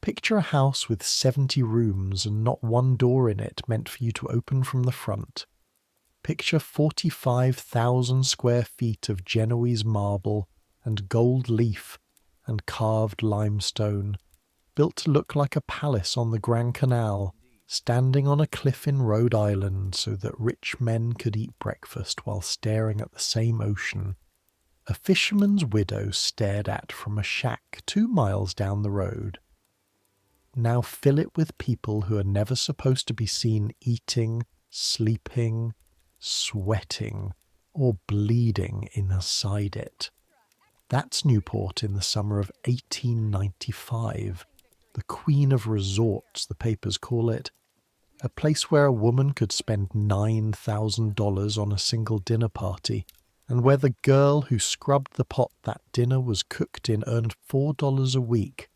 Picture a house with 70 rooms and not one door in it meant for you to open from the front. Picture 45,000 square feet of Genoese marble and gold leaf and carved limestone, built to look like a palace on the Grand Canal, standing on a cliff in Rhode Island so that rich men could eat breakfast while staring at the same ocean. A fisherman's widow stared at from a shack 2 miles down the road. Now fill it with people who are never supposed to be seen eating, sleeping, sweating, or bleeding inside it. That's Newport in the summer of 1895, the Queen of Resorts, the papers call it, a place where a woman could spend $9,000 on a single dinner party, and where the girl who scrubbed the pot that dinner was cooked in earned $4 a week,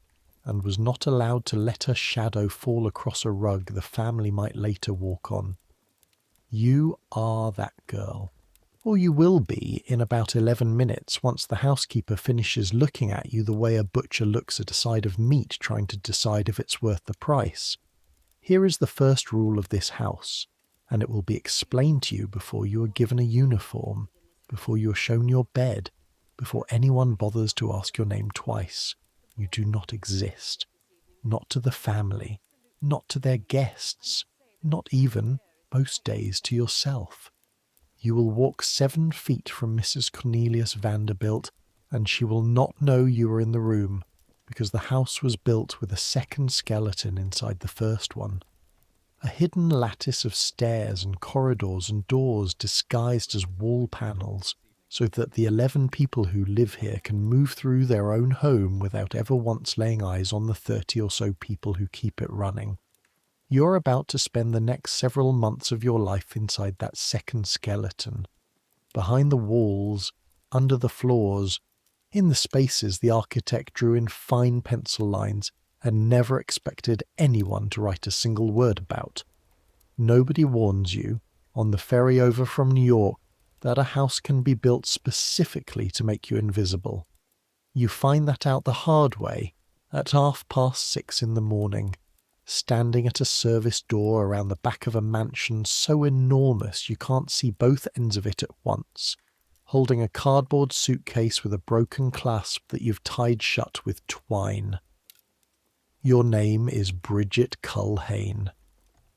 and was not allowed to let her shadow fall across a rug the family might later walk on. You are that girl. Or you will be in about 11 minutes once the housekeeper finishes looking at you the way a butcher looks at a side of meat trying to decide if it's worth the price. Here is the first rule of this house, and it will be explained to you before you are given a uniform, before you are shown your bed, before anyone bothers to ask your name twice. You do not exist. Not to the family, not to their guests, not even, most days, to yourself. You will walk 7 feet from Mrs. Cornelius Vanderbilt, and she will not know you are in the room, because the house was built with a second skeleton inside the first one. A hidden lattice of stairs and corridors and doors disguised as wall panels, so that the 11 people who live here can move through their own home without ever once laying eyes on the 30 or so people who keep it running. You're about to spend the next several months of your life inside that second skeleton, behind the walls, under the floors, in the spaces the architect drew in fine pencil lines and never expected anyone to write a single word about. Nobody warns you, on the ferry over from New York, that a house can be built specifically to make you invisible. You find that out the hard way at 6:30 in the morning, standing at a service door around the back of a mansion so enormous you can't see both ends of it at once, holding a cardboard suitcase with a broken clasp that you've tied shut with twine. Your name is Bridget Culhane.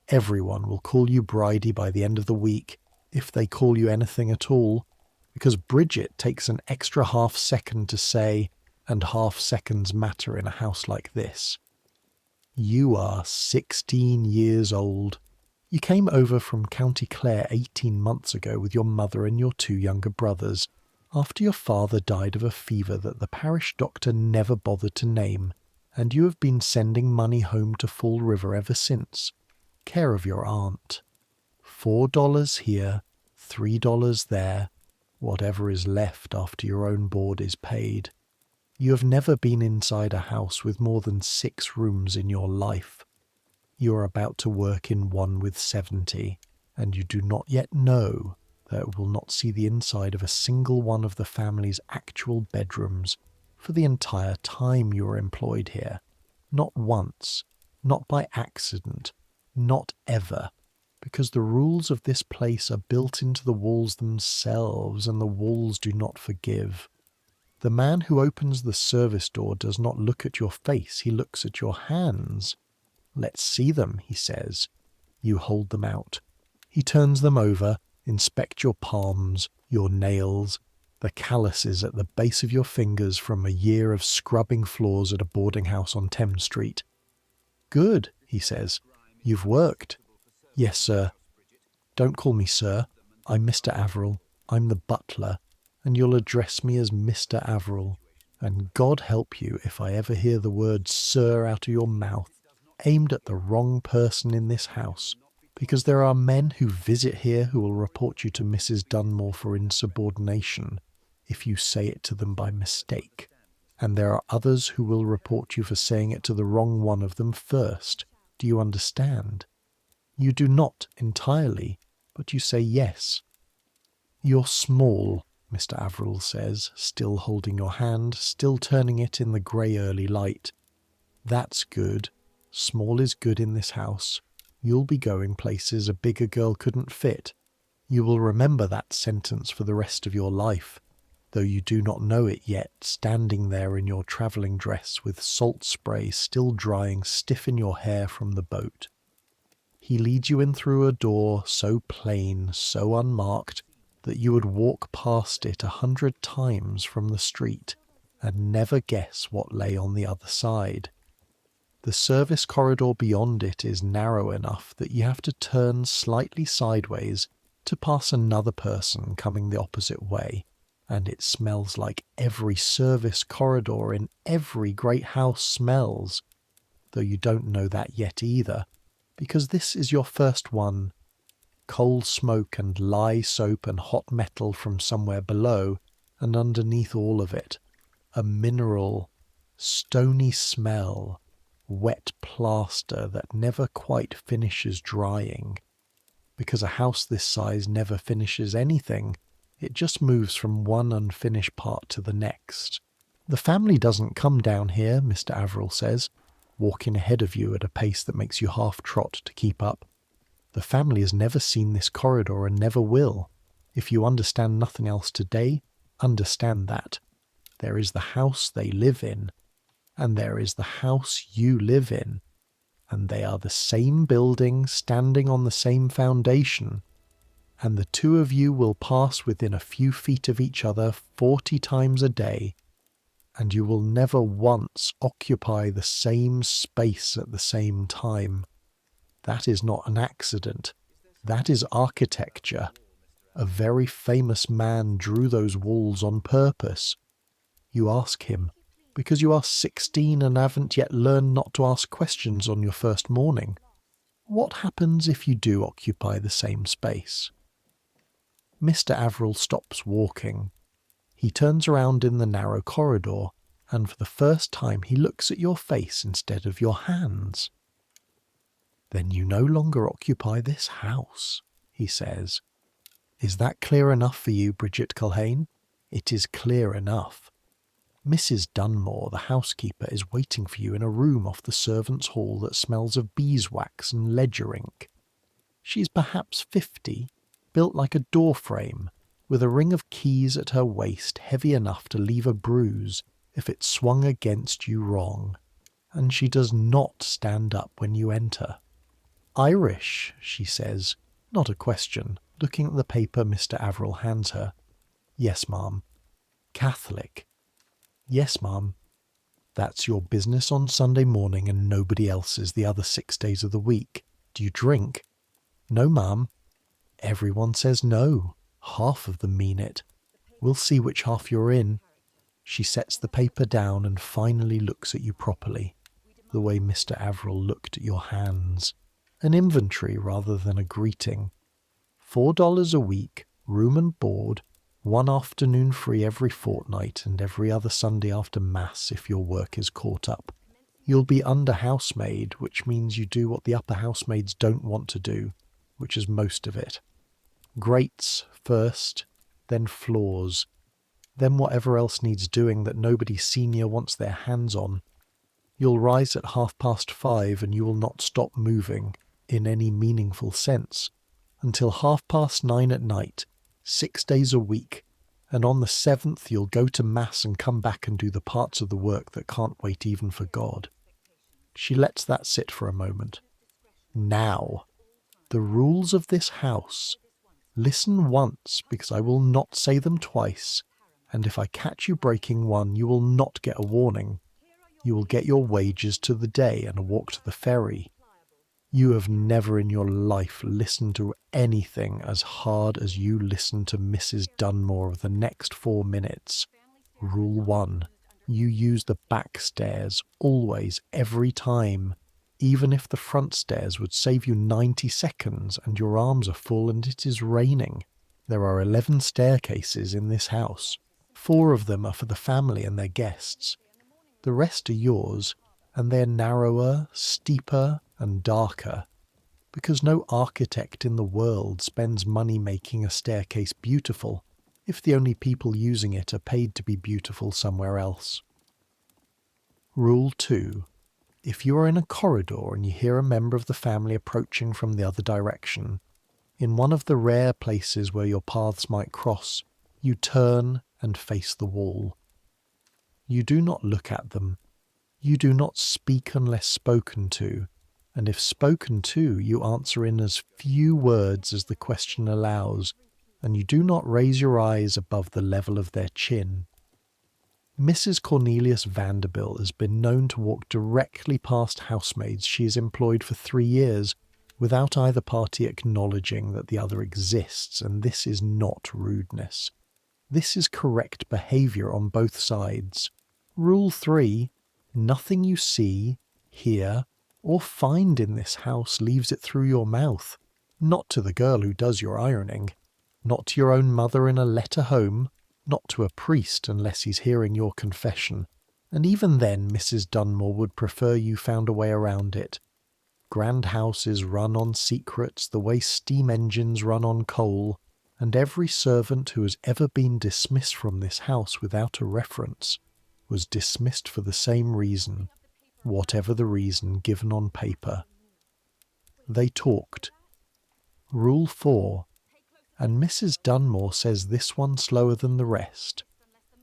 Everyone will call you Bridie by the end of the week, if they call you anything at all, because Bridget takes an extra half second to say, and half seconds matter in a house like this. You are 16 years old. You came over from County Clare 18 months ago with your mother and your 2 younger brothers, after your father died of a fever that the parish doctor never bothered to name, and you have been sending money home to Fall River ever since. Care of your aunt. $4 here, $3 there, whatever is left after your own board is paid. You have never been inside a house with more than 6 rooms in your life. You are about to work in one with 70, and you do not yet know that it will not see the inside of a single one of the family's actual bedrooms for the entire time you are employed here. Not once, not by accident, not ever, because the rules of this place are built into the walls themselves, and the walls do not forgive. The man who opens the service door does not look at your face, he looks at your hands. Let's see them, he says. You hold them out. He turns them over, inspect your palms, your nails, the calluses at the base of your fingers from a year of scrubbing floors at a boarding house on Thames Street. Good, he says. You've worked. Yes, sir. Don't call me sir. I'm Mr. Averill. I'm the butler, and you'll address me as Mr. Averill. And God help you if I ever hear the word sir out of your mouth, aimed at the wrong person in this house, because there are men who visit here who will report you to Mrs. Dunmore for insubordination, if you say it to them by mistake, and there are others who will report you for saying it to the wrong one of them first. Do you understand? You do not entirely, but you say yes. You're small, Mr. Averill says, still holding your hand, still turning it in the grey early light. That's good. Small is good in this house. You'll be going places a bigger girl couldn't fit. You will remember that sentence for the rest of your life, though you do not know it yet, standing there in your travelling dress with salt spray still drying stiff in your hair from the boat. He leads you in through a door so plain, so unmarked, that you would walk past it 100 times from the street and never guess what lay on the other side. The service corridor beyond it is narrow enough that you have to turn slightly sideways to pass another person coming the opposite way, and it smells like every service corridor in every great house smells, though you don't know that yet either, because this is your first one. Coal smoke and lye soap and hot metal from somewhere below, and underneath all of it, a mineral, stony smell, wet plaster that never quite finishes drying. Because a house this size never finishes anything, it just moves from one unfinished part to the next. The family doesn't come down here, Mr. Averill says, walking ahead of you at a pace that makes you half trot to keep up. The family has never seen this corridor and never will. If you understand nothing else today, understand that. There is the house they live in, and there is the house you live in, and they are the same building standing on the same foundation, and the two of you will pass within a few feet of each other 40 times a day, and you will never once occupy the same space at the same time. That is not an accident. That is architecture. A very famous man drew those walls on purpose. You ask him, because you are 16 and haven't yet learned not to ask questions on your first morning. What happens if you do occupy the same space? Mr. Averill stops walking. He turns around in the narrow corridor, and for the first time he looks at your face instead of your hands. Then you no longer occupy this house, he says. Is that clear enough for you, Bridget Culhane? It is clear enough. Mrs. Dunmore, the housekeeper, is waiting for you in a room off the servants' hall that smells of beeswax and ledger ink. She is perhaps 50, built like a door frame, with a ring of keys at her waist heavy enough to leave a bruise if it swung against you wrong, and she does not stand up when you enter. Irish, she says, not a question, looking at the paper Mr. Averill hands her. Yes, ma'am. Catholic. Yes, ma'am. That's your business on Sunday morning and nobody else's the other 6 days of the week. Do you drink? No, ma'am. Everyone says no. Half of them mean it. We'll see which half you're in. She sets the paper down and finally looks at you properly, the way Mr. Averill looked at your hands. An inventory rather than a greeting. $4 a week, room and board, one afternoon free every fortnight and every other Sunday after Mass if your work is caught up. You'll be under housemaid, which means you do what the upper housemaids don't want to do, which is most of it. Grates first, then floors, then whatever else needs doing that nobody senior wants their hands on. You'll rise at 5:30 and you will not stop moving, in any meaningful sense, until 9:30 at night, 6 days a week, and on the 7th you'll go to Mass and come back and do the parts of the work that can't wait even for God. She lets that sit for a moment. Now, the rules of this house. Listen once, because I will not say them twice, and if I catch you breaking one, you will not get a warning. You will get your wages to the day and a walk to the ferry. You have never in your life listened to anything as hard as you listened to Mrs. Dunmore of the next 4 minutes. Rule 1. You use the back stairs, always, every time, even if the front stairs would save you 90 seconds and your arms are full and it is raining. There are 11 staircases in this house. 4 of them are for the family and their guests. The rest are yours, and they're narrower, steeper, and darker, because no architect in the world spends money making a staircase beautiful if the only people using it are paid to be beautiful somewhere else. Rule 2. If you are in a corridor and you hear a member of the family approaching from the other direction, in one of the rare places where your paths might cross, you turn and face the wall. You do not look at them. You do not speak unless spoken to, and if spoken to, you answer in as few words as the question allows, and you do not raise your eyes above the level of their chin. Mrs. Cornelius Vanderbilt has been known to walk directly past housemaids she has employed for 3 years without either party acknowledging that the other exists, and this is not rudeness. This is correct behaviour on both sides. Rule 3. Nothing you see, hear, or find in this house leaves it through your mouth. Not to the girl who does your ironing. Not to your own mother in a letter home. Not to a priest unless he's hearing your confession. And even then Mrs. Dunmore would prefer you found a way around it. Grand houses run on secrets the way steam engines run on coal, and every servant who has ever been dismissed from this house without a reference was dismissed for the same reason, whatever the reason given on paper. They talked. Rule 4. And Mrs. Dunmore says this one slower than the rest.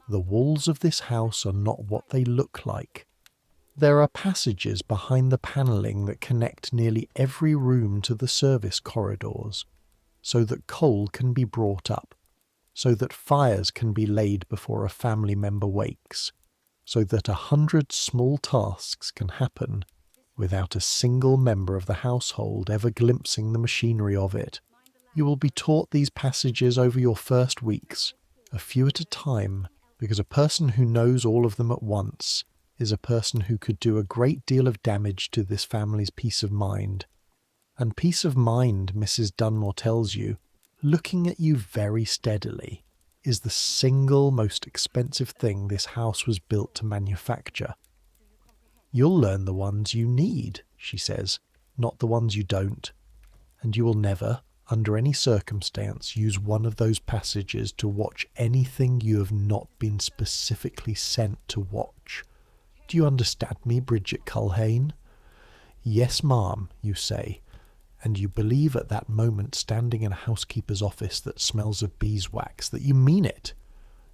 The walls of this house are not what they look like. There are passages behind the panelling that connect nearly every room to the service corridors, so that coal can be brought up, so that fires can be laid before a family member wakes, so that 100 small tasks can happen without a single member of the household ever glimpsing the machinery of it. You will be taught these passages over your first weeks, a few at a time, because a person who knows all of them at once is a person who could do a great deal of damage to this family's peace of mind. And peace of mind, Mrs. Dunmore tells you, looking at you very steadily, is the single most expensive thing this house was built to manufacture. You'll learn the ones you need, she says, not the ones you don't. And you will never, under any circumstance, use one of those passages to watch anything you have not been specifically sent to watch. Do you understand me, Bridget Culhane? Yes, ma'am, you say, and you believe at that moment, standing in a housekeeper's office that smells of beeswax, that you mean it.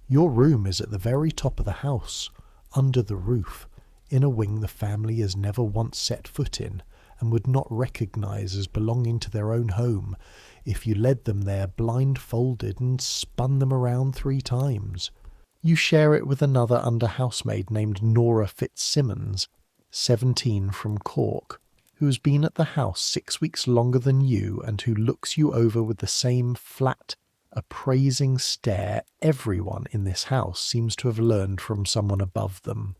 Your room is at the very top of the house, under the roof, in a wing the family has never once set foot in, and would not recognise as belonging to their own home if you led them there blindfolded and spun them around 3 times. You share it with another under-housemaid named Nora Fitzsimmons, 17 from Cork, who has been at the house 6 weeks longer than you and who looks you over with the same flat, appraising stare everyone in this house seems to have learned from someone above them.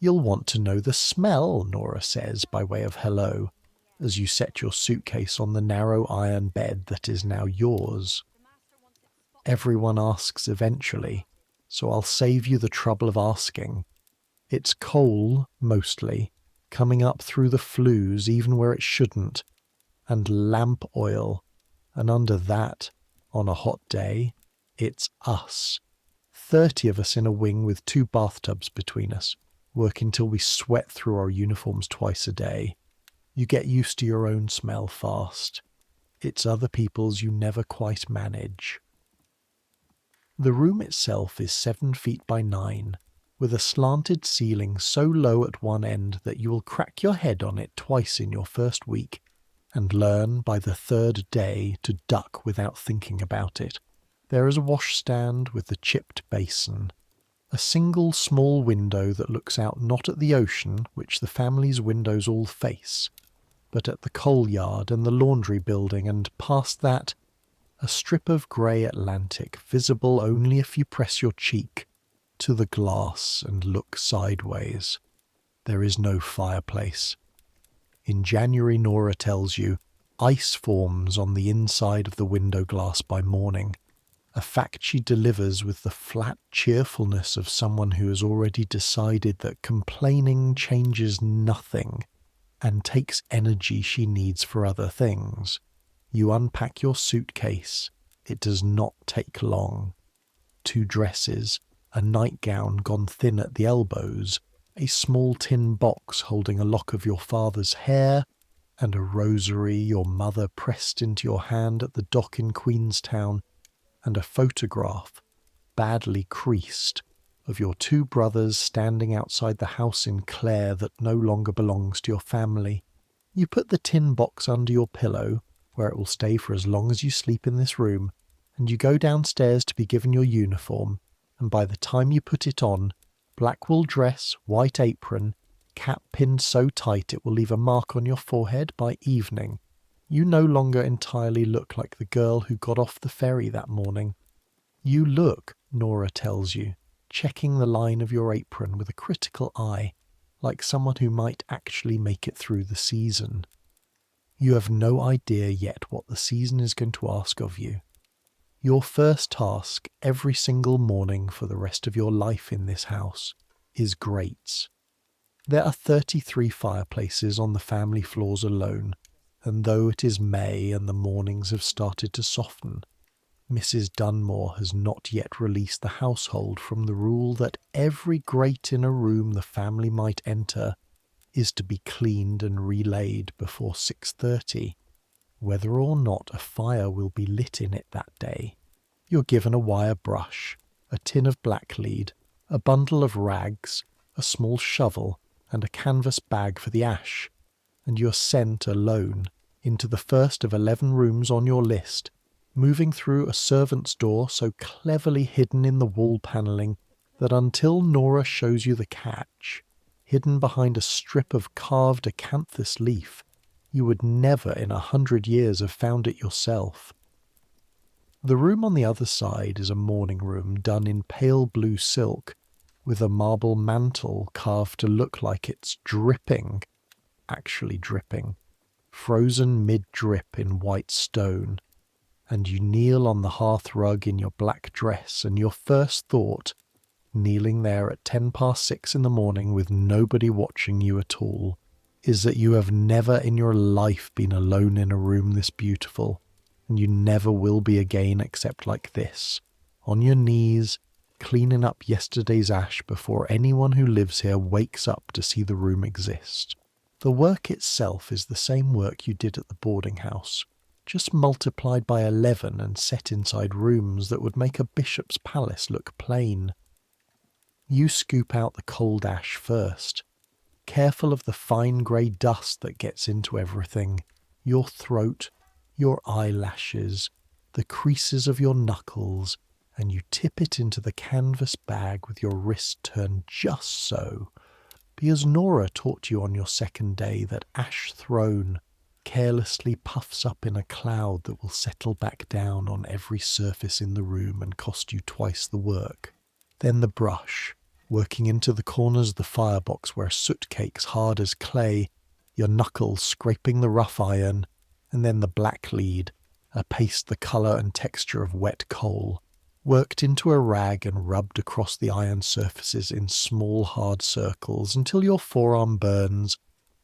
You'll want to know the smell, Nora says by way of hello, as you set your suitcase on the narrow iron bed that is now yours. Everyone asks eventually, so I'll save you the trouble of asking. It's coal, mostly, coming up through the flues even where it shouldn't, and lamp oil, and under that, on a hot day, it's us. 30 of us in a wing with 2 bathtubs between us, working till we sweat through our uniforms twice a day. You get used to your own smell fast. It's other people's you never quite manage. The room itself is 7 feet by 9, with a slanted ceiling so low at one end that you will crack your head on it twice in your first week, and learn by the 3rd day to duck without thinking about it. There is a washstand with the chipped basin, a single small window that looks out not at the ocean, which the family's windows all face, but at the coal yard and the laundry building, and past that, a strip of grey Atlantic, visible only if you press your cheek to the glass and look sideways. There is no fireplace. In January, Nora tells you, ice forms on the inside of the window glass by morning, a fact she delivers with the flat cheerfulness of someone who has already decided that complaining changes nothing and takes energy she needs for other things. You unpack your suitcase. It does not take long. 2 dresses, a nightgown gone thin at the elbows, A small tin box holding a lock of your father's hair, and a rosary your mother pressed into your hand at the dock in Queenstown, and a photograph, badly creased, of your two brothers standing outside the house in Clare that no longer belongs to your family. You put the tin box under your pillow, where it will stay for as long as you sleep in this room, and you go downstairs to be given your uniform, and by the time you put it on, black wool dress, white apron, cap pinned so tight it will leave a mark on your forehead by evening, you no longer entirely look like the girl who got off the ferry that morning. You look, Nora tells you, checking the line of your apron with a critical eye, like someone who might actually make it through the season. You have no idea yet what the season is going to ask of you. Your first task every single morning for the rest of your life in this house is grates. There are 33 fireplaces on the family floors alone, and though it is May and the mornings have started to soften, Mrs. Dunmore has not yet released the household from the rule that every grate in a room the family might enter is to be cleaned and relaid before 6:30, whether or not a fire will be lit in it that day. You're given a wire brush, a tin of blacklead, a bundle of rags, a small shovel, and a canvas bag for the ash, and you're sent alone into the first of 11 rooms on your list, moving through a servant's door so cleverly hidden in the wall panelling that until Nora shows you the catch, hidden behind a strip of carved acanthus leaf, you would never in 100 years have found it yourself. The room on the other side is a morning room done in pale blue silk, with a marble mantle carved to look like it's dripping, actually dripping, frozen mid-drip in white stone, and you kneel on the hearth rug in your black dress, and your first thought, kneeling there at 6:10 in the morning with nobody watching you at all, is that you have never in your life been alone in a room this beautiful, and you never will be again except like this, on your knees, cleaning up yesterday's ash before anyone who lives here wakes up to see the room exist. The work itself is the same work you did at the boarding house, just multiplied by 11 and set inside rooms that would make a bishop's palace look plain. You scoop out the cold ash first, careful of the fine grey dust that gets into everything, your throat, your eyelashes, the creases of your knuckles, and you tip it into the canvas bag with your wrist turned just so, because Nora taught you on your second day that ash thrown carelessly puffs up in a cloud that will settle back down on every surface in the room and cost you twice the work. Then the brush, working into the corners of the firebox where soot cakes hard as clay, your knuckles scraping the rough iron, and then the blacklead, a paste the colour and texture of wet coal, worked into a rag and rubbed across the iron surfaces in small hard circles until your forearm burns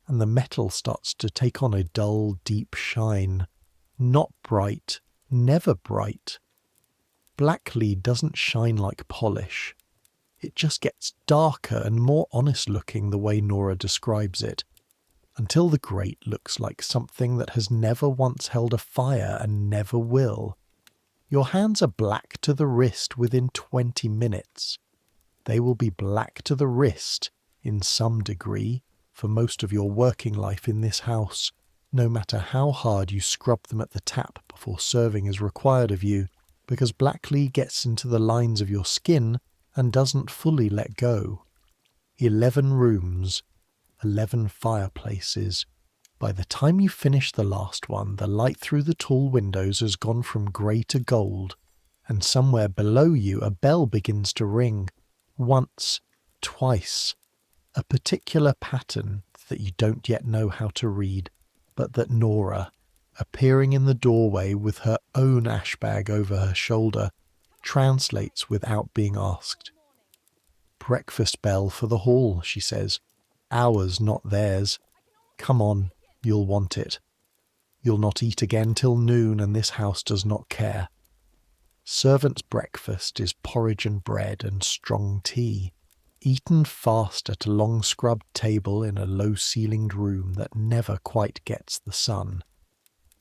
and the metal starts to take on a dull, deep shine. Not bright, never bright. Blacklead doesn't shine like polish. It just gets darker and more honest looking the way Nora describes it, until the grate looks like something that has never once held a fire and never will. Your hands are black to the wrist within 20 minutes. They will be black to the wrist, in some degree, for most of your working life in this house, no matter how hard you scrub them at the tap before serving is required of you, because blacklead gets into the lines of your skin and doesn't fully let go. 11 rooms, 11 fireplaces. By the time you finish the last one, the light through the tall windows has gone from grey to gold, and somewhere below you a bell begins to ring. Once, twice. A particular pattern that you don't yet know how to read, but that Nora, appearing in the doorway with her own ash bag over her shoulder, translates without being asked. "Breakfast bell for the hall," she says. "Ours, not theirs. Come on, you'll want it. You'll not eat again till noon, and this house does not care. Servant's breakfast is porridge and bread and strong tea. eaten fast at a long scrubbed table in a low-ceilinged room that never quite gets the sun.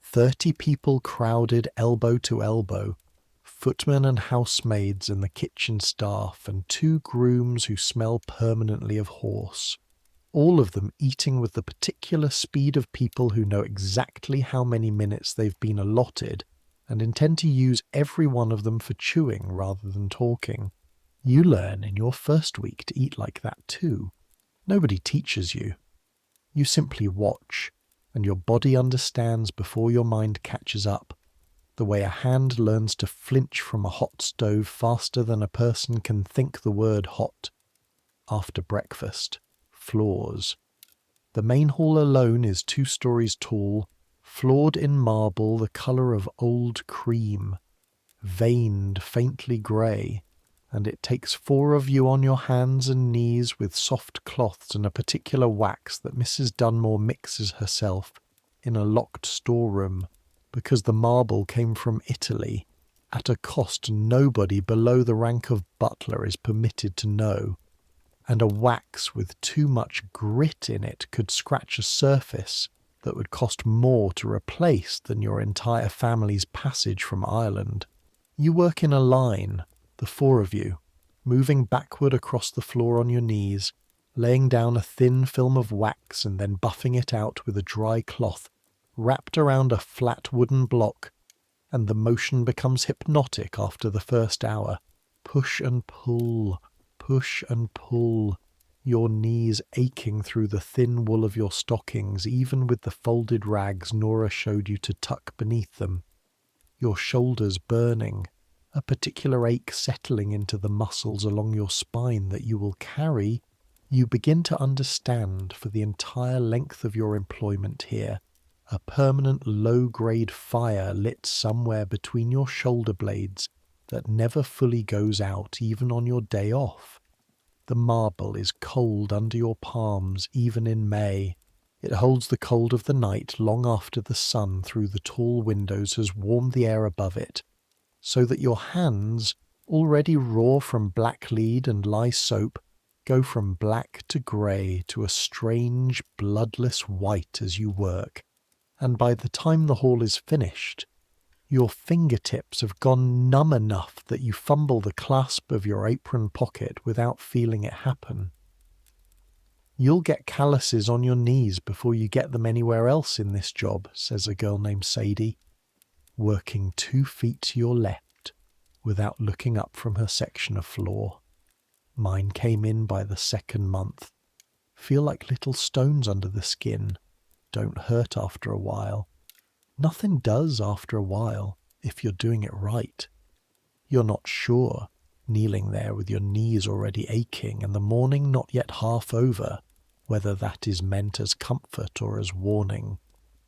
30 people crowded elbow to elbow, footmen and housemaids and the kitchen staff, and 2 grooms who smell permanently of horse. All of them eating with the particular speed of people who know exactly how many minutes they've been allotted and intend to use every one of them for chewing rather than talking. You learn in your first week to eat like that too. Nobody teaches you. You simply watch, and your body understands before your mind catches up, the way a hand learns to flinch from a hot stove faster than a person can think the word hot. After breakfast, floors. The main hall alone is 2 stories tall, floored in marble the colour of old cream, veined faintly grey, and it takes 4 of you on your hands and knees with soft cloths and a particular wax that Mrs. Dunmore mixes herself in a locked storeroom, because the marble came from Italy, at a cost nobody below the rank of butler is permitted to know, and a wax with too much grit in it could scratch a surface that would cost more to replace than your entire family's passage from Ireland. You work in a line, the 4 of you, moving backward across the floor on your knees, laying down a thin film of wax and then buffing it out with a dry cloth wrapped around a flat wooden block, and the motion becomes hypnotic after the first hour. Push and pull, your knees aching through the thin wool of your stockings, even with the folded rags Nora showed you to tuck beneath them. Your shoulders burning, a particular ache settling into the muscles along your spine that you will carry. You begin to understand, for the entire length of your employment here, a permanent low-grade fire lit somewhere between your shoulder blades that never fully goes out even on your day off. The marble is cold under your palms even in May. It holds the cold of the night long after the sun through the tall windows has warmed the air above it, so that your hands, already raw from black lead and lye soap, go from black to grey to a strange bloodless white as you work, and by the time the hall is finished, your fingertips have gone numb enough that you fumble the clasp of your apron pocket without feeling it happen. You'll get calluses on your knees before you get them anywhere else in this job, says a girl named Sadie, working 2 feet to your left without looking up from her section of floor. Mine came in by the 2nd month. Feel like little stones under the skin. Don't hurt after a while. Nothing does after a while, if you're doing it right. You're not sure, kneeling there with your knees already aching and the morning not yet half over, whether that is meant as comfort or as warning.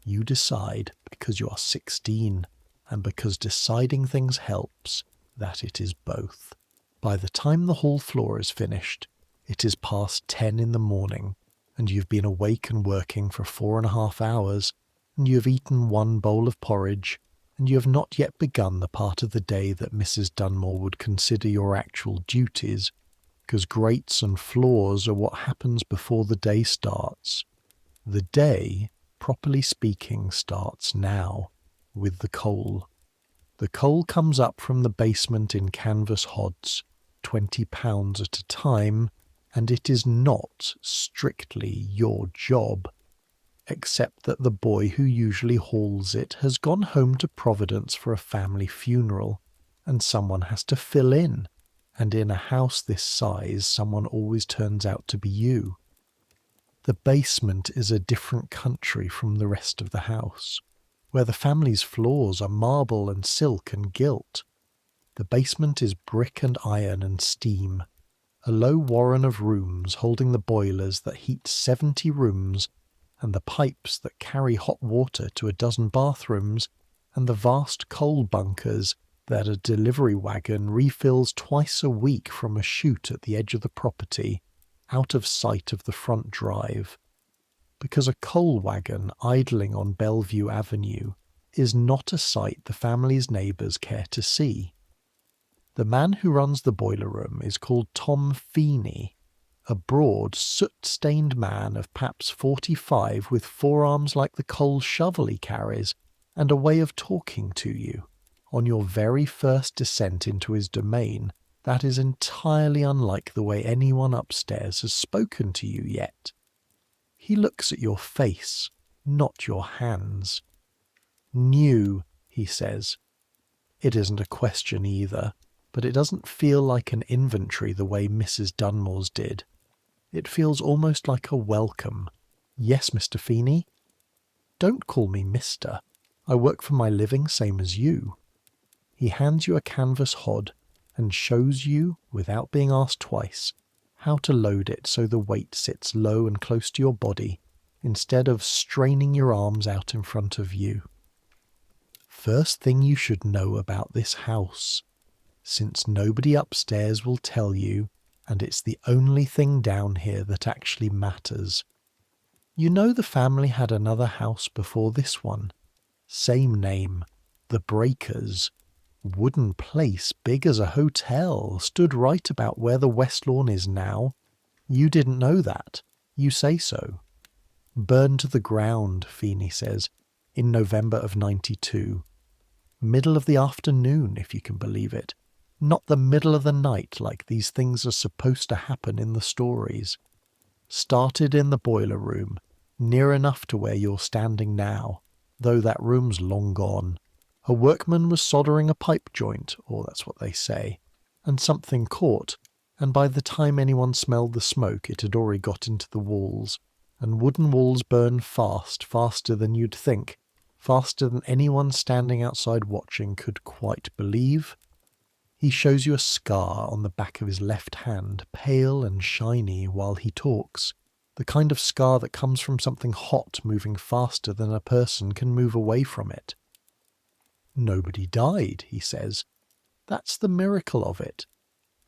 You decide, because you are 16, and because deciding things helps, that it is both. By the time the hall floor is finished, it is past 10 in the morning, and you've been awake and working for 4.5 hours, and you have eaten 1 bowl of porridge, and you have not yet begun the part of the day that Mrs. Dunmore would consider your actual duties, because grates and floors are what happens before the day starts. The day, properly speaking, starts now, with the coal. The coal comes up from the basement in canvas hods, 20 pounds at a time, and it is not strictly your job, except that the boy who usually hauls it has gone home to Providence for a family funeral, and someone has to fill in, and in a house this size someone always turns out to be you. The basement is a different country from the rest of the house, where the family's floors are marble and silk and gilt. The basement is brick and iron and steam, a low warren of rooms holding the boilers that heat 70 rooms, and the pipes that carry hot water to a dozen bathrooms, and the vast coal bunkers that a delivery wagon refills twice a week from a chute at the edge of the property, out of sight of the front drive. Because a coal wagon idling on Bellevue Avenue is not a sight the family's neighbours care to see. The man who runs the boiler room is called Tom Feeney, a broad, soot-stained man of perhaps 45 with forearms like the coal shovel he carries, and a way of talking to you, on your very first descent into his domain, that is entirely unlike the way anyone upstairs has spoken to you yet. He looks at your face, not your hands. New, he says. It isn't a question either, but it doesn't feel like an inventory the way Mrs. Dunmore's did. It feels almost like a welcome. Yes, Mr. Feeney? Don't call me Mr. I work for my living same as you. He hands you a canvas hod and shows you, without being asked twice, how to load it so the weight sits low and close to your body, instead of straining your arms out in front of you. First thing you should know about this house, since nobody upstairs will tell you, and it's the only thing down here that actually matters. You know the family had another house before this one. Same name, the Breakers. Wooden place big as a hotel, stood right about where the West Lawn is now. You didn't know that. You say so. Burned to the ground, Feeney says, in November of '92. Middle of the afternoon, if you can believe it. Not the middle of the night like these things are supposed to happen in the stories. Started in the boiler room, near enough to where you're standing now, though that room's long gone. A workman was soldering a pipe joint, or that's what they say, and something caught, and by the time anyone smelled the smoke it had already got into the walls, and wooden walls burn fast, faster than you'd think, faster than anyone standing outside watching could quite believe. He shows you a scar on the back of his left hand, pale and shiny while he talks, the kind of scar that comes from something hot moving faster than a person can move away from it. Nobody died, he says. That's the miracle of it.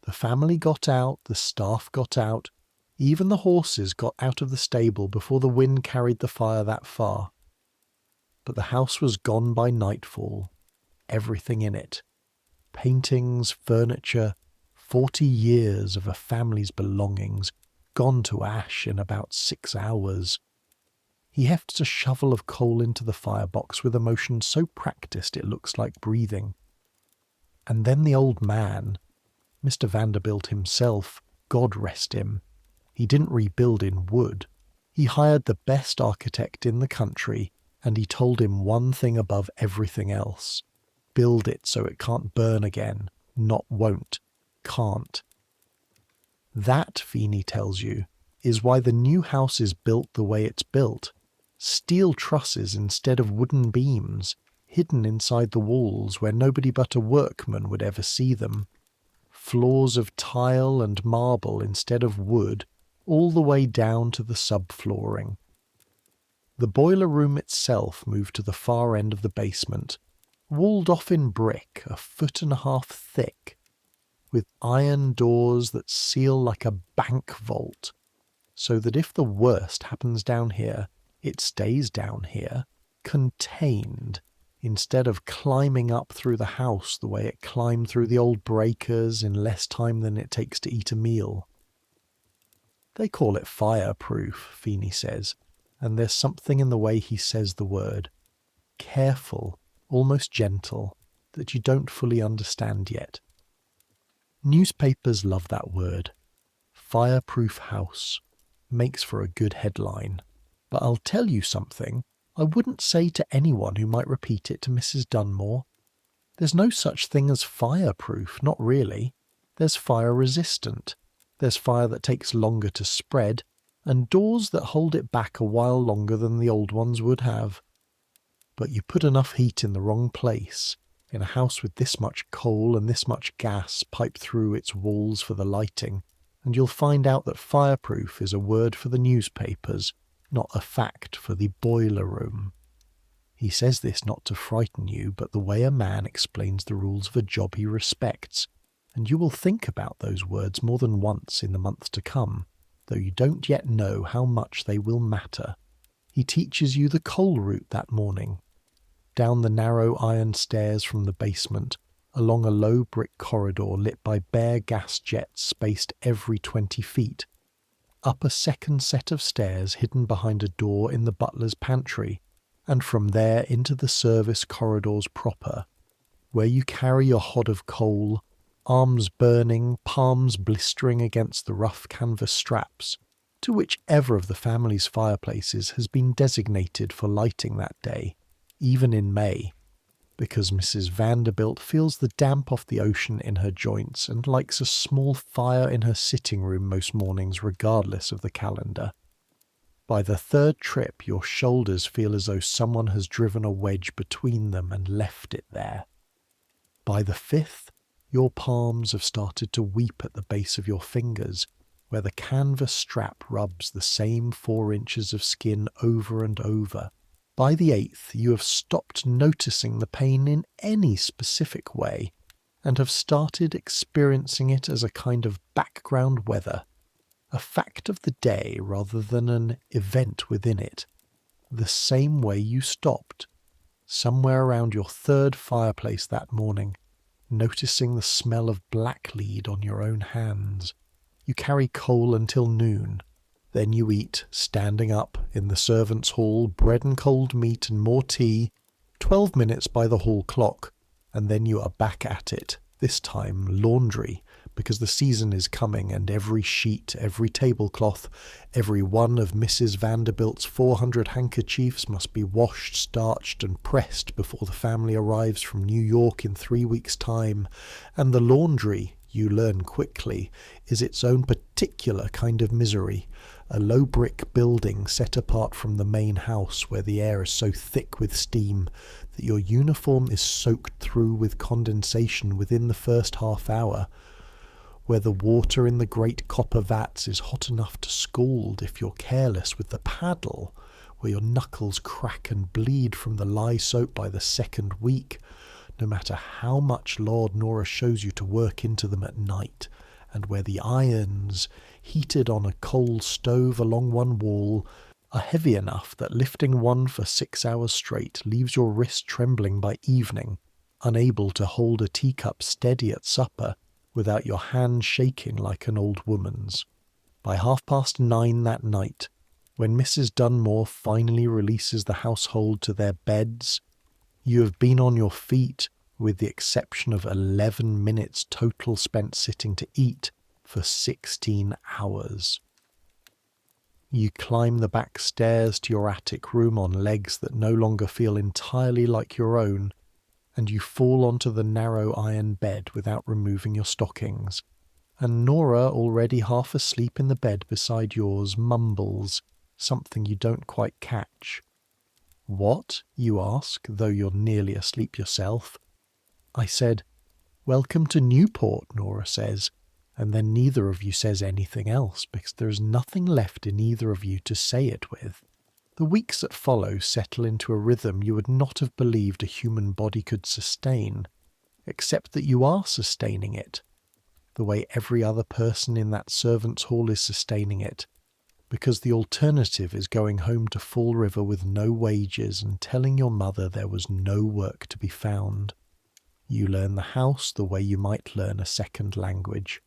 The family got out, the staff got out, even the horses got out of the stable before the wind carried the fire that far. But the house was gone by nightfall, everything in it. Paintings, furniture, 40 years of a family's belongings, gone to ash in about 6 hours. He hefts a shovel of coal into the firebox with a motion so practiced it looks like breathing. And then the old man, Mr. Vanderbilt himself, God rest him, he didn't rebuild in wood. He hired the best architect in the country, and he told him one thing above everything else. Build it so it can't burn again. Not won't. Can't. That, Feeney tells you, is why the new house is built the way it's built. Steel trusses instead of wooden beams, hidden inside the walls where nobody but a workman would ever see them. Floors of tile and marble instead of wood, all the way down to the subflooring. The boiler room itself moved to the far end of the basement, walled off in brick 1.5 feet thick, with iron doors that seal like a bank vault, so that if the worst happens down here, it stays down here, contained, instead of climbing up through the house the way it climbed through the old breakers in less time than it takes to eat a meal. They call it fireproof, Feeney says, and there's something in the way he says the word. Careful, almost gentle, that you don't fully understand yet. Newspapers love that word. Fireproof house. Makes for a good headline. But I'll tell you something I wouldn't say to anyone who might repeat it to Mrs. Dunmore. There's no such thing as fireproof, not really. There's fire resistant. There's fire that takes longer to spread, and doors that hold it back a while longer than the old ones would have. But you put enough heat in the wrong place, in a house with this much coal and this much gas piped through its walls for the lighting, and you'll find out that fireproof is a word for the newspapers, not a fact for the boiler room. He says this not to frighten you, but the way a man explains the rules of a job he respects, and you will think about those words more than once in the months to come, though you don't yet know how much they will matter. He teaches you the coal route that morning, down the narrow iron stairs from the basement, along a low brick corridor lit by bare gas jets spaced every 20 feet, up a second set of stairs hidden behind a door in the butler's pantry, and from there into the service corridors proper, where you carry your hod of coal, arms burning, palms blistering against the rough canvas straps, to whichever of the family's fireplaces has been designated for lighting that day, even in May, because Mrs. Vanderbilt feels the damp off the ocean in her joints and likes a small fire in her sitting room most mornings regardless of the calendar. By the third trip, your shoulders feel as though someone has driven a wedge between them and left it there. By the fifth, your palms have started to weep at the base of your fingers, where the canvas strap rubs the same 4 inches of skin over and over. By the eighth, you have stopped noticing the pain in any specific way and have started experiencing it as a kind of background weather, a fact of the day rather than an event within it, the same way you stopped, somewhere around your third fireplace that morning, noticing the smell of blacklead on your own hands. You carry coal until noon. Then you eat, standing up, in the servants' hall, bread and cold meat and more tea, 12 minutes by the hall clock, and then you are back at it, this time laundry, because the season is coming and every sheet, every tablecloth, every one of Mrs. Vanderbilt's 400 handkerchiefs must be washed, starched and pressed before the family arrives from New York in 3 weeks' time, and the laundry, you learn quickly, is its own particular kind of misery, a low brick building set apart from the main house where the air is so thick with steam that your uniform is soaked through with condensation within the first half hour, where the water in the great copper vats is hot enough to scald if you're careless with the paddle, where your knuckles crack and bleed from the lye soap by the second week, no matter how much Lord Nora shows you to work into them at night, and where the irons, heated on a coal stove along one wall, are heavy enough that lifting one for 6 hours straight leaves your wrist trembling by evening, unable to hold a teacup steady at supper without your hand shaking like an old woman's. By 9:30 that night, when Mrs. Dunmore finally releases the household to their beds, you have been on your feet, with the exception of 11 minutes total spent sitting to eat, for 16 hours. You climb the back stairs to your attic room on legs that no longer feel entirely like your own, and you fall onto the narrow iron bed without removing your stockings, and Nora, already half asleep in the bed beside yours, mumbles something you don't quite catch. "What?" you ask, though you're nearly asleep yourself. I said, "Welcome to Newport," Nora says, and then neither of you says anything else because there is nothing left in either of you to say it with. The weeks that follow settle into a rhythm you would not have believed a human body could sustain, except that you are sustaining it, the way every other person in that servants' hall is sustaining it, because the alternative is going home to Fall River with no wages and telling your mother there was no work to be found. You learn the house the way you might learn a second language.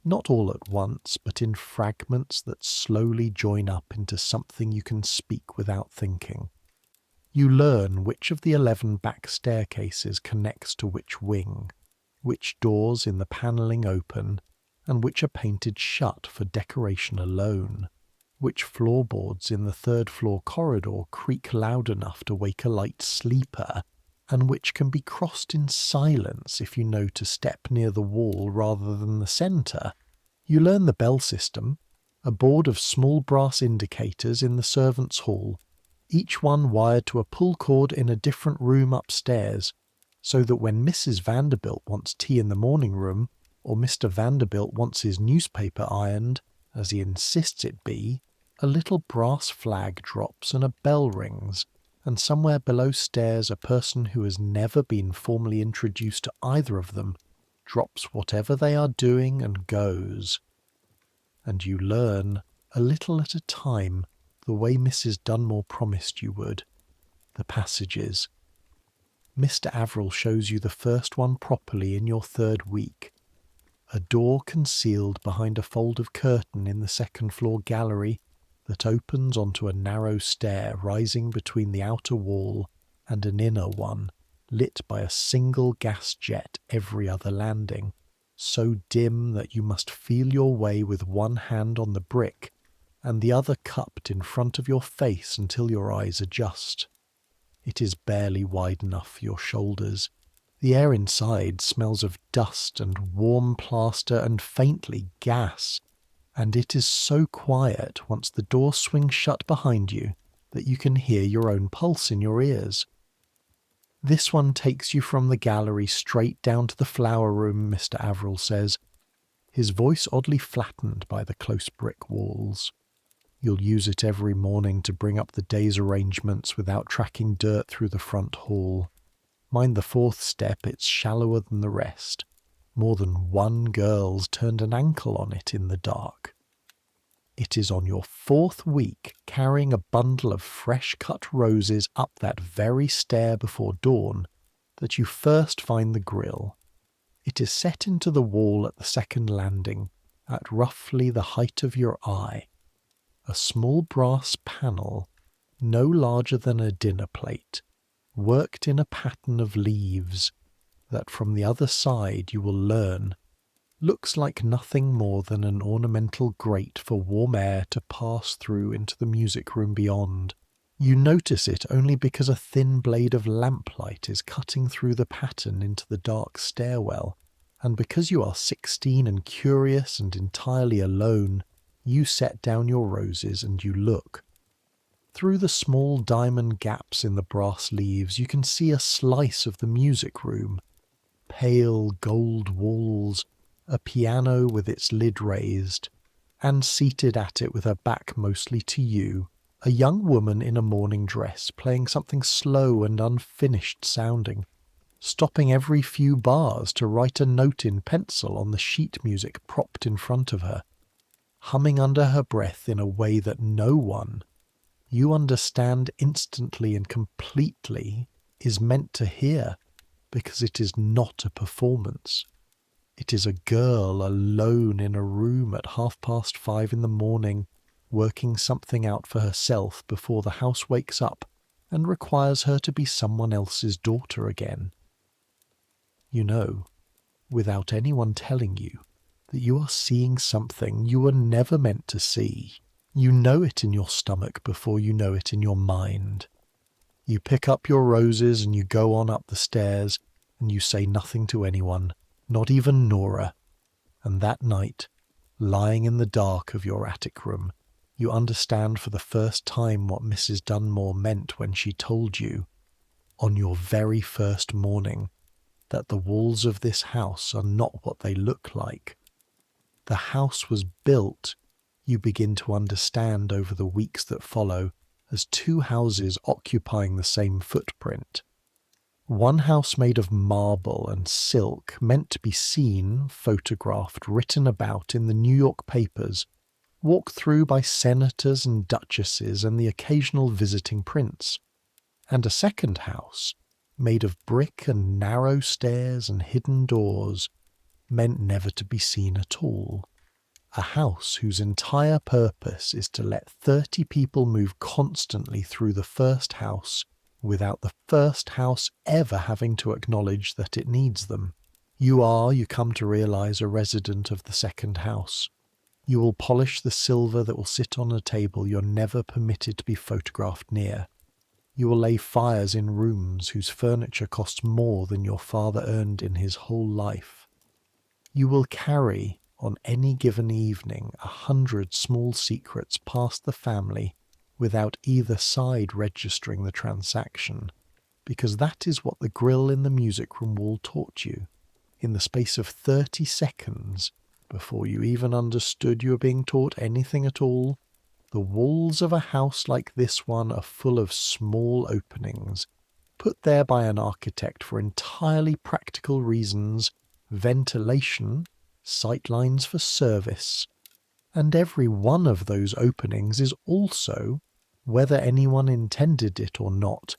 Not all at once, but in fragments that slowly join up into something you can speak without thinking. You learn which of the 11 back staircases connects to which wing, which doors in the panelling open, and which are painted shut for decoration alone, which floorboards in the third-floor corridor creak loud enough to wake a light sleeper, and which can be crossed in silence if you know to step near the wall rather than the centre. You learn the bell system, a board of small brass indicators in the servants' hall, each one wired to a pull cord in a different room upstairs, so that when Mrs. Vanderbilt wants tea in the morning room, or Mr. Vanderbilt wants his newspaper ironed, as he insists it be, a little brass flag drops and a bell rings, and somewhere below stairs a person who has never been formally introduced to either of them drops whatever they are doing and goes. And you learn, a little at a time, the way Mrs. Dunmore promised you would, the passages. Mr. Averill shows you the first one properly in your third week, a door concealed behind a fold of curtain in the second-floor gallery that opens onto a narrow stair rising between the outer wall and an inner one, lit by a single gas jet every other landing, so dim that you must feel your way with one hand on the brick and the other cupped in front of your face until your eyes adjust. It is barely wide enough for your shoulders. The air inside smells of dust and warm plaster and faintly gas, and it is so quiet once the door swings shut behind you that you can hear your own pulse in your ears. This one takes you from the gallery straight down to the flower room, Mr. Averill says, his voice oddly flattened by the close brick walls. You'll use it every morning to bring up the day's arrangements without tracking dirt through the front hall. Mind the fourth step, it's shallower than the rest. More than one girl's turned an ankle on it in the dark. It is on your fourth week carrying a bundle of fresh-cut roses up that very stair before dawn that you first find the grill. It is set into the wall at the second landing, at roughly the height of your eye. A small brass panel, no larger than a dinner plate, worked in a pattern of leaves, that from the other side you will learn looks like nothing more than an ornamental grate for warm air to pass through into the music room beyond. You notice it only because a thin blade of lamplight is cutting through the pattern into the dark stairwell, and because you are 16 and curious and entirely alone, you set down your roses and you look. Through the small diamond gaps in the brass leaves you can see a slice of the music room. Pale gold walls, a piano with its lid raised, and seated at it with her back mostly to you, a young woman in a morning dress playing something slow and unfinished sounding, stopping every few bars to write a note in pencil on the sheet music propped in front of her, humming under her breath in a way that no one, you understand instantly and completely, is meant to hear, because it is not a performance. It is a girl alone in a room at 5:30 in the morning, working something out for herself before the house wakes up and requires her to be someone else's daughter again. You know, without anyone telling you, that you are seeing something you were never meant to see. You know it in your stomach before you know it in your mind. You pick up your roses and you go on up the stairs, and you say nothing to anyone, not even Nora. And that night, lying in the dark of your attic room, you understand for the first time what Mrs. Dunmore meant when she told you, on your very first morning, that the walls of this house are not what they look like. The house was built, you begin to understand over the weeks that follow, as two houses occupying the same footprint. One house made of marble and silk, meant to be seen, photographed, written about in the New York papers, walked through by senators and duchesses and the occasional visiting prince. And a second house, made of brick and narrow stairs and hidden doors, meant never to be seen at all. A house whose entire purpose is to let 30 people move constantly through the first house without the first house ever having to acknowledge that it needs them. You come to realize, a resident of the second house. You will polish the silver that will sit on a table you're never permitted to be photographed near. You will lay fires in rooms whose furniture costs more than your father earned in his whole life. You will carry, on any given evening, 100 small secrets past the family without either side registering the transaction, because that is what the grill in the music room wall taught you, in the space of 30 seconds, before you even understood you were being taught anything at all. The walls of a house like this one are full of small openings, put there by an architect for entirely practical reasons, ventilation, sightlines for service, and every one of those openings is also, whether anyone intended it or not,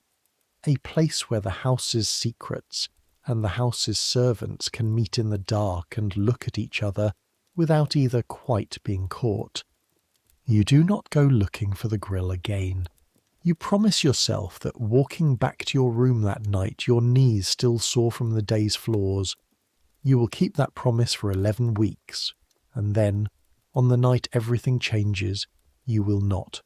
a place where the house's secrets, and the house's servants can meet in the dark and look at each other without either quite being caught. You do not go looking for the grill again. You promise yourself that walking back to your room that night, your knees still sore from the day's floors. You will keep that promise for 11 weeks, and then, on the night everything changes, you will not.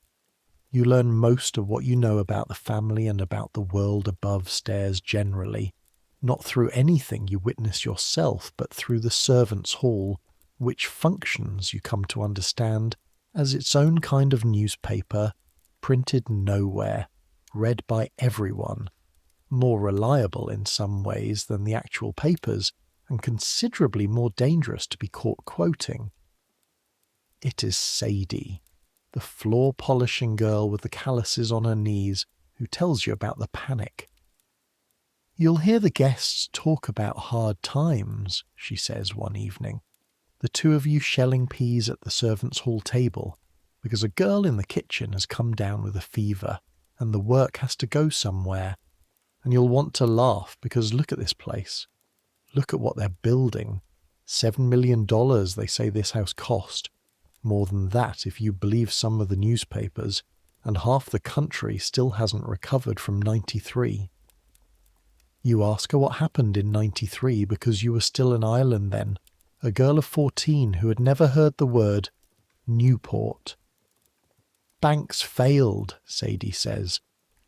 You learn most of what you know about the family and about the world above stairs generally, not through anything you witness yourself, but through the servants' hall, which functions, you come to understand, as its own kind of newspaper, printed nowhere, read by everyone, more reliable in some ways than the actual papers, and considerably more dangerous to be caught quoting. It is Sadie, the floor-polishing girl with the calluses on her knees, who tells you about the panic. "You'll hear the guests talk about hard times," she says one evening, "the two of you shelling peas at the servants' hall table, because a girl in the kitchen has come down with a fever, and the work has to go somewhere. And you'll want to laugh, because look at this place. Look at what they're building. $7 million they say this house cost. More than that if you believe some of the newspapers, and half the country still hasn't recovered from 93. You ask her what happened in 93 because you were still in Ireland then, a girl of 14 who had never heard the word Newport. Banks failed, Sadie says,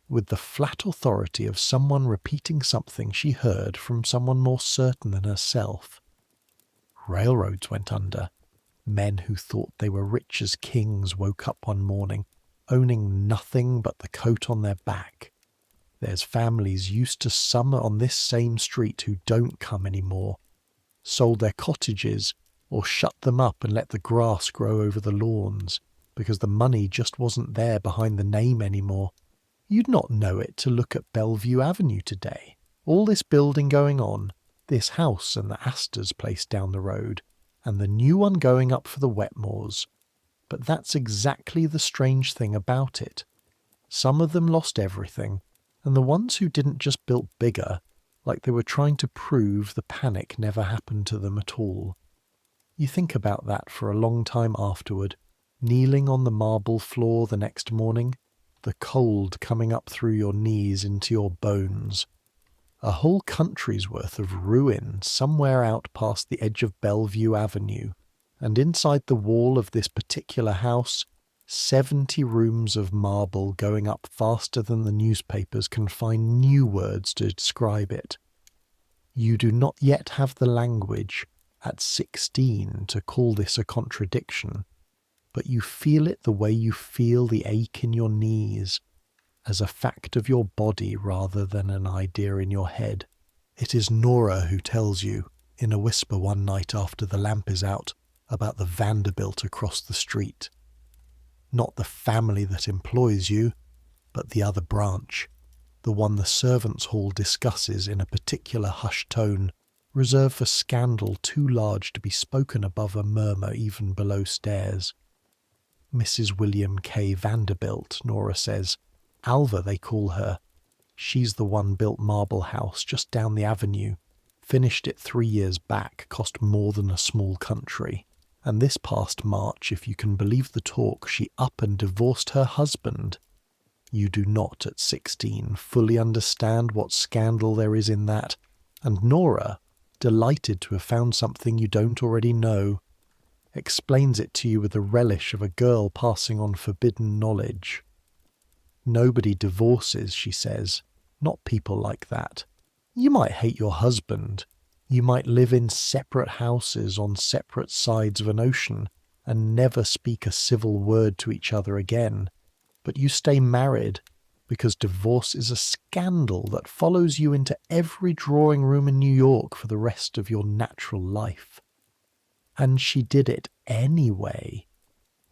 with the flat authority of someone repeating something she heard from someone more certain than herself. Railroads went under. Men who thought they were rich as kings woke up one morning, owning nothing but the coat on their back. There's families used to summer on this same street who don't come anymore, sold their cottages or shut them up and let the grass grow over the lawns, because the money just wasn't there behind the name anymore. You'd not know it to look at Bellevue Avenue today. All this building going on, this house and the Astor's place down the road, and the new one going up for the Wetmores. But that's exactly the strange thing about it. Some of them lost everything, and the ones who didn't just built bigger, like they were trying to prove the panic never happened to them at all. You think about that for a long time afterward, kneeling on the marble floor the next morning, the cold coming up through your knees into your bones. A whole country's worth of ruin somewhere out past the edge of Bellevue Avenue, and inside the wall of this particular house, 70 rooms of marble going up faster than the newspapers can find new words to describe it. You do not yet have the language, at 16, to call this a contradiction, but you feel it the way you feel the ache in your knees, as a fact of your body rather than an idea in your head. It is Nora who tells you, in a whisper one night after the lamp is out, about the Vanderbilt across the street. Not the family that employs you, but the other branch, the one the servants' hall discusses in a particular hushed tone, reserved for scandal too large to be spoken above a murmur even below stairs. Mrs. William K. Vanderbilt, Nora says. Alva, they call her. She's the one built Marble House just down the avenue. Finished it 3 years back, cost more than a small country. And this past March, if you can believe the talk, she up and divorced her husband. You do not, at 16, fully understand what scandal there is in that, and Nora, delighted to have found something you don't already know, explains it to you with the relish of a girl passing on forbidden knowledge. Nobody divorces, she says, not people like that. You might hate your husband. You might live in separate houses on separate sides of an ocean and never speak a civil word to each other again. But you stay married because divorce is a scandal that follows you into every drawing room in New York for the rest of your natural life. And she did it anyway.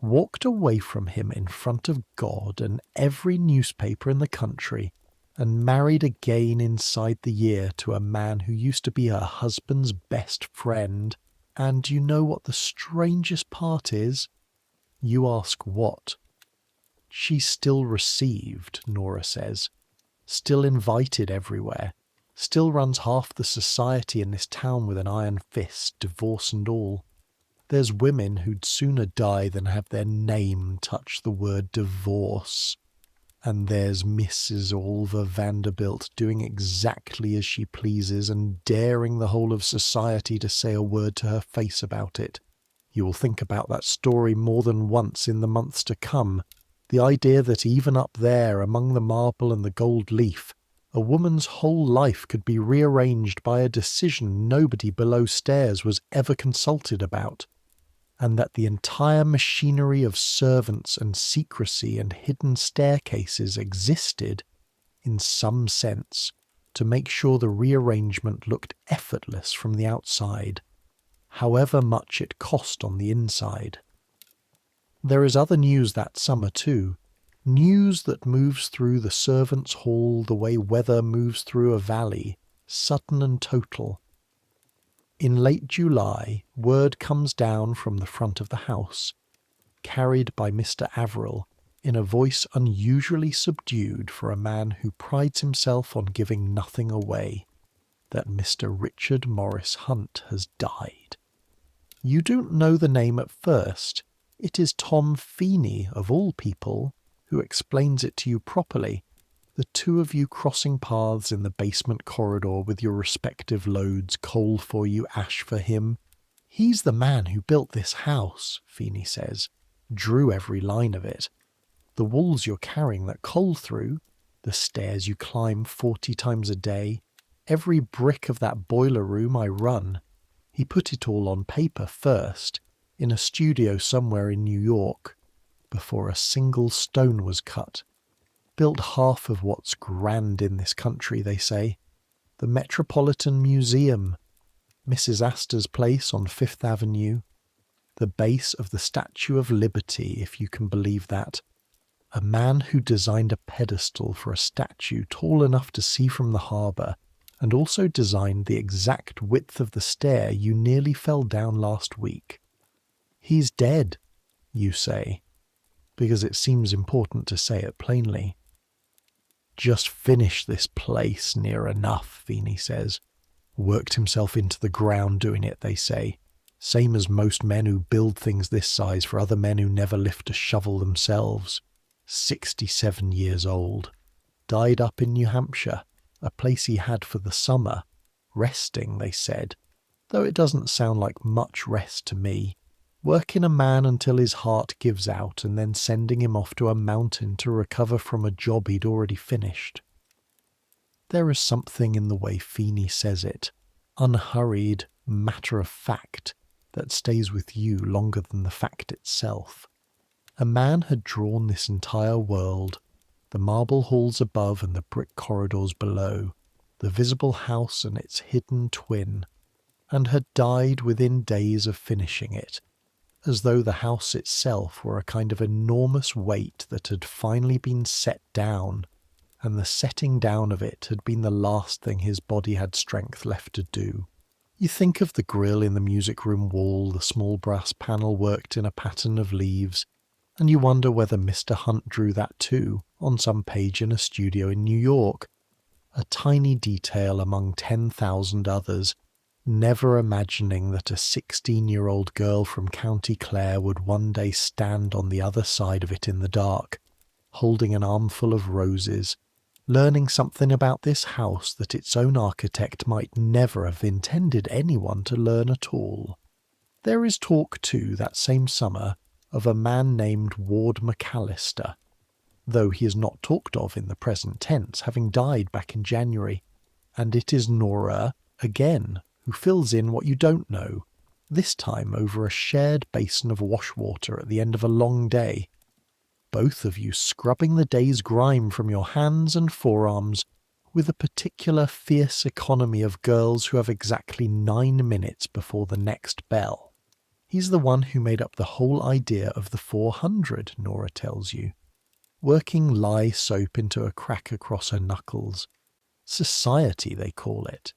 Walked away from him in front of God and every newspaper in the country, and married again inside the year to a man who used to be her husband's best friend. And you know what the strangest part is? You ask what? She's still received, Nora says, still invited everywhere, Still runs half the society in this town with an iron fist, divorce and all. There's women who'd sooner die than have their name touch the word divorce. And there's Mrs. Oliver Vanderbilt doing exactly as she pleases and daring the whole of society to say a word to her face about it. You will think about that story more than once in the months to come. The idea that even up there, among the marble and the gold leaf, a woman's whole life could be rearranged by a decision nobody below stairs was ever consulted about, and that the entire machinery of servants and secrecy and hidden staircases existed, in some sense, to make sure the rearrangement looked effortless from the outside, however much it cost on the inside. There is other news that summer too, news that moves through the servants' hall the way weather moves through a valley, sudden and total. In late July, word comes down from the front of the house, carried by Mr. Averill, in a voice unusually subdued for a man who prides himself on giving nothing away, that Mr. Richard Morris Hunt has died. You don't know the name at first. It is Tom Feeney, of all people, who explains it to you properly, the two of you crossing paths in the basement corridor with your respective loads, coal for you, ash for him. He's the man who built this house, Feeney says, drew every line of it. The walls you're carrying that coal through, the stairs you climb 40 times a day, every brick of that boiler room I run. He put it all on paper first, in a studio somewhere in New York, before a single stone was cut. Built half of what's grand in this country, they say. The Metropolitan Museum, Mrs. Astor's place on Fifth Avenue, the base of the Statue of Liberty, if you can believe that. A man who designed a pedestal for a statue tall enough to see from the harbour, and also designed the exact width of the stair you nearly fell down last week. He's dead, you say, because it seems important to say it plainly. Just finished this place near enough, Feeney says. Worked himself into the ground doing it, they say. Same as most men who build things this size for other men who never lift a shovel themselves. 67 years old. Died up in New Hampshire, a place he had for the summer. Resting, they said, though it doesn't sound like much rest to me. Working a man until his heart gives out and then sending him off to a mountain to recover from a job he'd already finished. There is something in the way Feeney says it, unhurried, matter of fact, that stays with you longer than the fact itself. A man had drawn this entire world, the marble halls above and the brick corridors below, the visible house and its hidden twin, and had died within days of finishing it, as though the house itself were a kind of enormous weight that had finally been set down, and the setting down of it had been the last thing his body had strength left to do. You think of the grille in the music room wall, the small brass panel worked in a pattern of leaves, and you wonder whether Mr. Hunt drew that too, on some page in a studio in New York. A tiny detail among 10,000 others, never imagining that a 16-year-old girl from County Clare would one day stand on the other side of it in the dark, holding an armful of roses, learning something about this house that its own architect might never have intended anyone to learn at all. There is talk, too, that same summer, of a man named Ward McAllister, though he is not talked of in the present tense, having died back in January, and it is Nora, again, who fills in what you don't know, this time over a shared basin of washwater at the end of a long day. Both of you scrubbing the day's grime from your hands and forearms with a particular fierce economy of girls who have exactly 9 minutes before the next bell. He's the one who made up the whole idea of the 400, Nora tells you. Working lye soap into a crack across her knuckles. Society, they call it.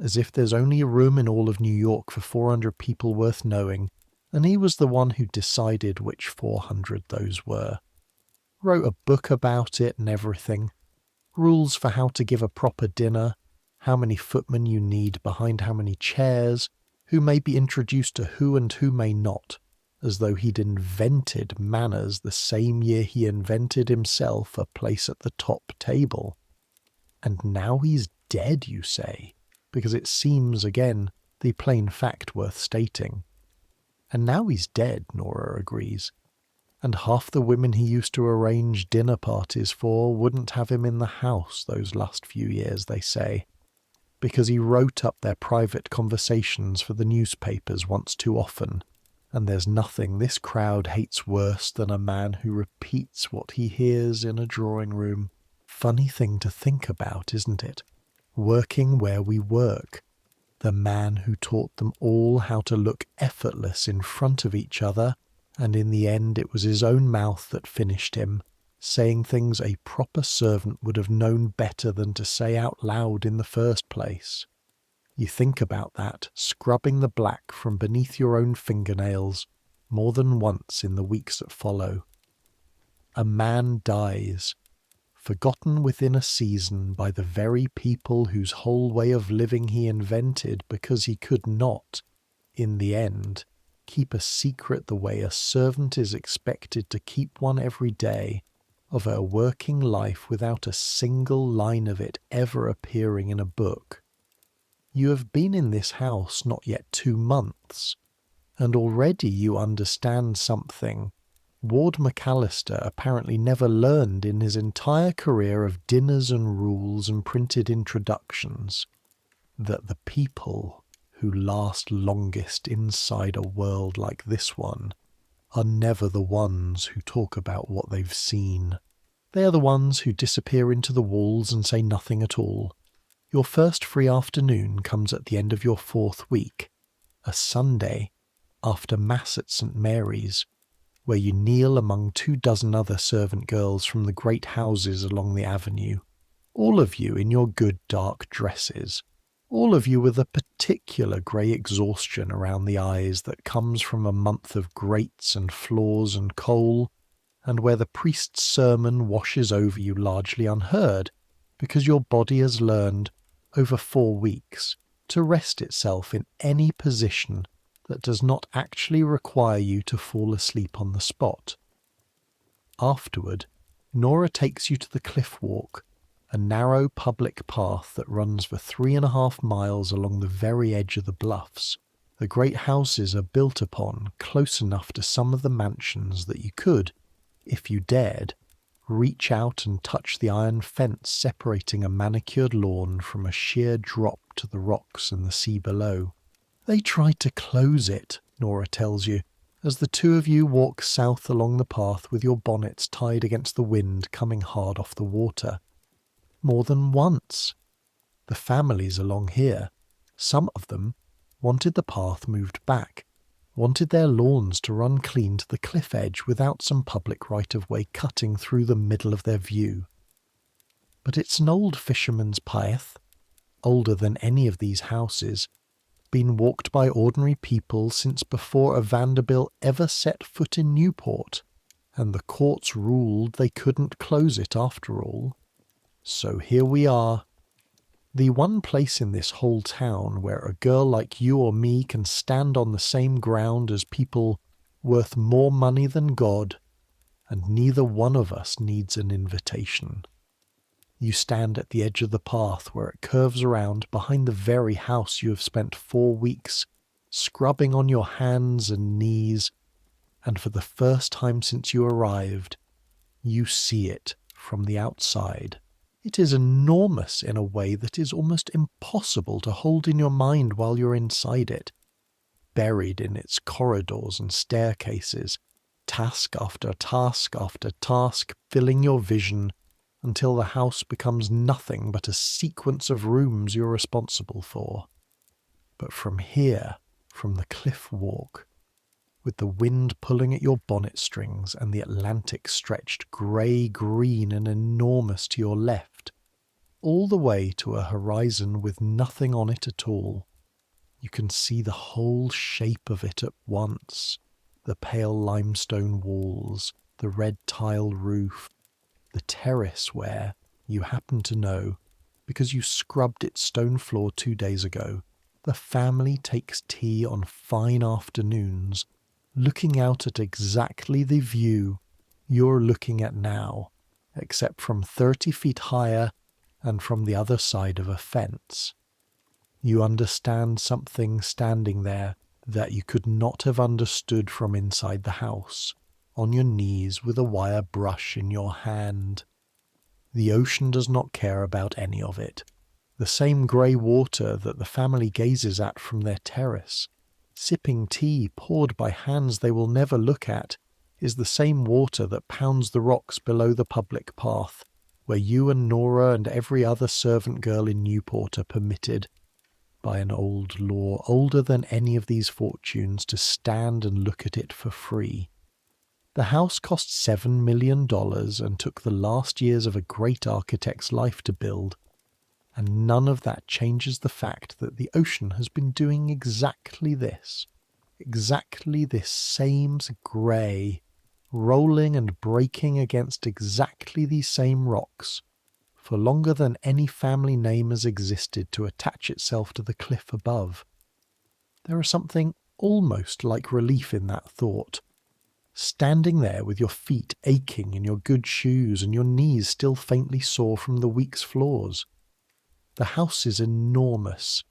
As if there's only a room in all of New York for 400 people worth knowing, and he was the one who decided which 400 those were. Wrote a book about it and everything. Rules for how to give a proper dinner, how many footmen you need behind how many chairs, who may be introduced to who and who may not, as though he'd invented manners the same year he invented himself a place at the top table. And now he's dead, you say, because it seems, again, the plain fact worth stating. And now he's dead, Nora agrees. And half the women he used to arrange dinner parties for wouldn't have him in the house those last few years, they say, because he wrote up their private conversations for the newspapers once too often, and there's nothing this crowd hates worse than a man who repeats what he hears in a drawing room. Funny thing to think about, isn't it? Working where we work. The man who taught them all how to look effortless in front of each other, and in the end it was his own mouth that finished him, saying things a proper servant would have known better than to say out loud in the first place. You think about that, scrubbing the black from beneath your own fingernails more than once in the weeks that follow. A man dies, forgotten within a season by the very people whose whole way of living he invented because he could not, in the end, keep a secret the way a servant is expected to keep one every day of her working life without a single line of it ever appearing in a book. You have been in this house not yet 2 months, and already you understand something Ward McAllister apparently never learned in his entire career of dinners and rules and printed introductions, that the people who last longest inside a world like this one are never the ones who talk about what they've seen. They are the ones who disappear into the walls and say nothing at all. Your first free afternoon comes at the end of your 4th week, a Sunday, after Mass at St. Mary's, where you kneel among 24 other servant girls from the great houses along the avenue, all of you in your good dark dresses, all of you with a particular grey exhaustion around the eyes that comes from a month of grates and floors and coal, and where the priest's sermon washes over you largely unheard, because your body has learned, over 4 weeks, to rest itself in any position that does not actually require you to fall asleep on the spot. Afterward, Nora takes you to the cliff walk, a narrow public path that runs for 3.5 miles along the very edge of the bluffs. The great houses are built upon close enough to some of the mansions that you could, if you dared, reach out and touch the iron fence separating a manicured lawn from a sheer drop to the rocks and the sea below. They tried to close it, Nora tells you, as the two of you walk south along the path with your bonnets tied against the wind coming hard off the water. More than once. The families along here, some of them, wanted the path moved back, wanted their lawns to run clean to the cliff edge without some public right-of-way cutting through the middle of their view. But it's an old fisherman's path, older than any of these houses, been walked by ordinary people since before a Vanderbilt ever set foot in Newport, and the courts ruled they couldn't close it after all. So here we are. The one place in this whole town where a girl like you or me can stand on the same ground as people worth more money than God, and neither one of us needs an invitation. You stand at the edge of the path where it curves around behind the very house you have spent 4 weeks scrubbing on your hands and knees, and for the first time since you arrived, you see it from the outside. It is enormous in a way that is almost impossible to hold in your mind while you're inside it, buried in its corridors and staircases, task after task filling your vision until the house becomes nothing but a sequence of rooms you're responsible for. But from here, from the cliff walk, with the wind pulling at your bonnet strings and the Atlantic stretched grey-green and enormous to your left, all the way to a horizon with nothing on it at all, you can see the whole shape of it at once, the pale limestone walls, the red tile roof, the terrace where, you happen to know, because you scrubbed its stone floor 2 days ago, the family takes tea on fine afternoons, looking out at exactly the view you're looking at now, except from 30 feet higher and from the other side of a fence. You understand something standing there that you could not have understood from inside the house, on your knees with a wire brush in your hand. The ocean does not care about any of it. The same grey water that the family gazes at from their terrace, sipping tea poured by hands they will never look at, is the same water that pounds the rocks below the public path, where you and Nora and every other servant girl in Newport are permitted, by an old law older than any of these fortunes, to stand and look at it for free. The house cost $7 million and took the last years of a great architect's life to build, and none of that changes the fact that the ocean has been doing exactly this same grey, rolling and breaking against exactly these same rocks, for longer than any family name has existed to attach itself to the cliff above. There is something almost like relief in that thought. Standing there with your feet aching in your good shoes and your knees still faintly sore from the week's floors. The house is enormous.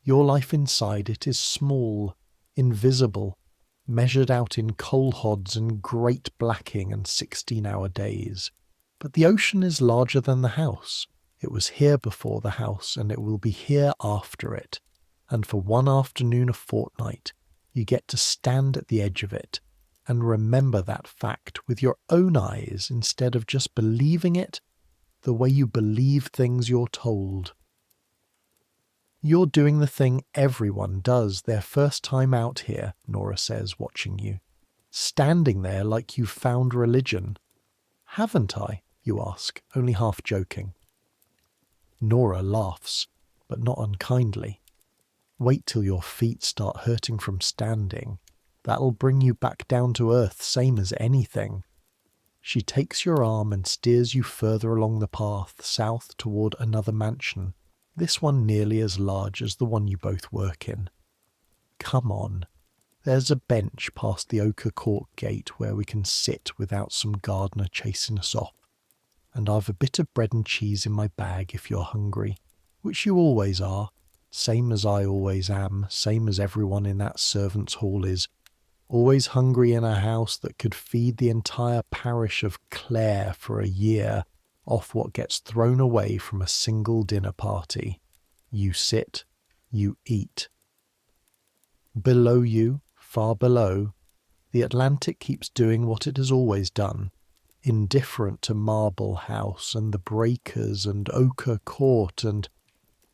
Your life inside it is small, invisible, measured out in coal hods and great blacking and 16-hour days. But the ocean is larger than the house. It was here before the house, and it will be here after it. And for one afternoon a fortnight, you get to stand at the edge of it and remember that fact with your own eyes instead of just believing it the way you believe things you're told. You're doing the thing everyone does their first time out here, Nora says, watching you. Standing there like you've found religion. Haven't I? You ask, only half joking. Nora laughs, but not unkindly. Wait till your feet start hurting from standing. That'll bring you back down to earth, same as anything. She takes your arm and steers you further along the path, south toward another mansion, this one nearly as large as the one you both work in. Come on. There's a bench past the ochre court gate where we can sit without some gardener chasing us off. And I've a bit of bread and cheese in my bag if you're hungry, which you always are, same as I always am, same as everyone in that servants' hall is, always hungry in a house that could feed the entire parish of Clare for a year off what gets thrown away from a single dinner party. You sit, you eat. Below you, far below, the Atlantic keeps doing what it has always done, indifferent to Marble House and the breakers and Ochre Court and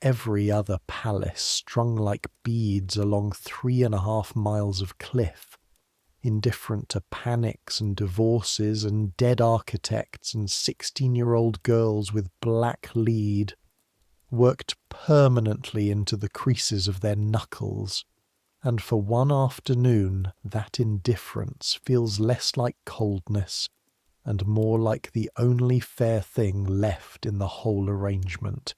every other palace strung like beads along 3.5 miles of cliff, indifferent to panics and divorces and dead architects and 16-year-old girls with black lead, worked permanently into the creases of their knuckles. And for one afternoon, that indifference feels less like coldness and more like the only fair thing left in the whole arrangement.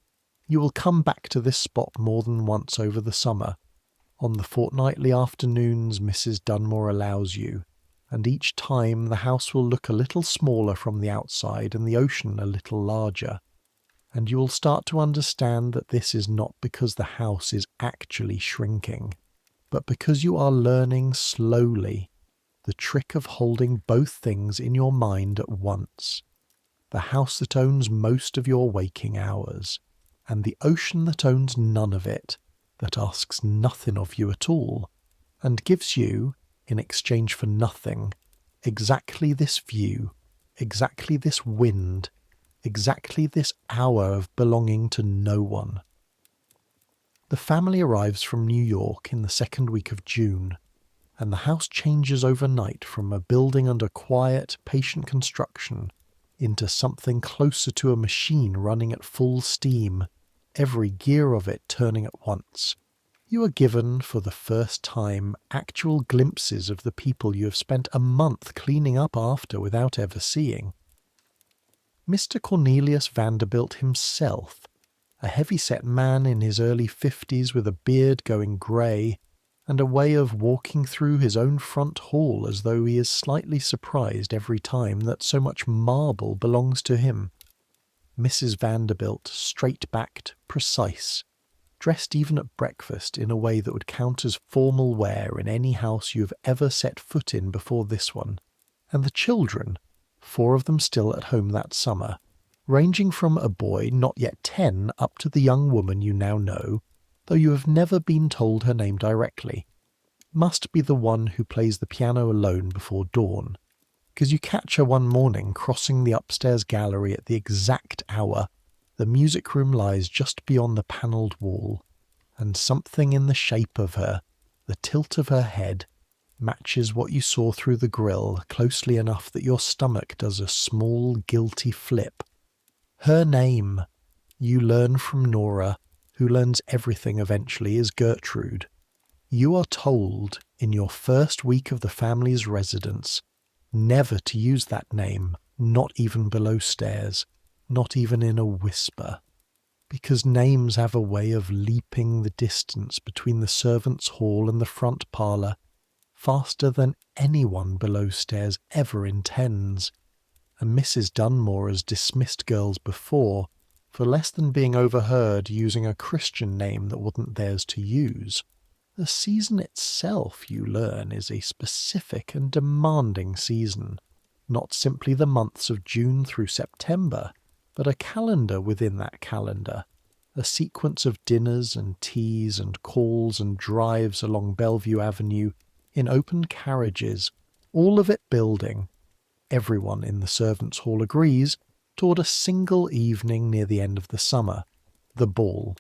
You will come back to this spot more than once over the summer, on the fortnightly afternoons Mrs. Dunmore allows you, and each time the house will look a little smaller from the outside and the ocean a little larger, and you will start to understand that this is not because the house is actually shrinking, but because you are learning slowly the trick of holding both things in your mind at once. The house that owns most of your waking hours, and the ocean that owns none of it, that asks nothing of you at all, and gives you, in exchange for nothing, exactly this view, exactly this wind, exactly this hour of belonging to no one. The family arrives from New York in the second week of June, and the house changes overnight from a building under quiet, patient construction into something closer to a machine running at full steam, every gear of it turning at once. You are given, for the first time, actual glimpses of the people you have spent a month cleaning up after without ever seeing. Mr. Cornelius Vanderbilt himself, a heavy-set man in his early 50s with a beard going grey, and a way of walking through his own front hall as though he is slightly surprised every time that so much marble belongs to him. Mrs. Vanderbilt, straight-backed, precise, dressed even at breakfast in a way that would count as formal wear in any house you have ever set foot in before this one, and the children, 4 of them still at home that summer, ranging from a boy not yet 10 up to the young woman you now know, though you have never been told her name directly, must be the one who plays the piano alone before dawn, because you catch her one morning crossing the upstairs gallery at the exact hour the music room lies just beyond the panelled wall, and something in the shape of her, the tilt of her head, matches what you saw through the grill closely enough that your stomach does a small guilty flip. Her name, you learn from Nora, who learns everything eventually, is Gertrude. You are told, in your first week of the family's residence, never to use that name, not even below stairs, not even in a whisper, because names have a way of leaping the distance between the servants' hall and the front parlour faster than anyone below stairs ever intends, and Mrs. Dunmore has dismissed girls before for less than being overheard using a Christian name that wasn't theirs to use. The season itself, you learn, is a specific and demanding season, not simply the months of June through September, but a calendar within that calendar, a sequence of dinners and teas and calls and drives along Bellevue Avenue in open carriages, all of it building, everyone in the servants' hall agrees, toward a single evening near the end of the summer, the ball.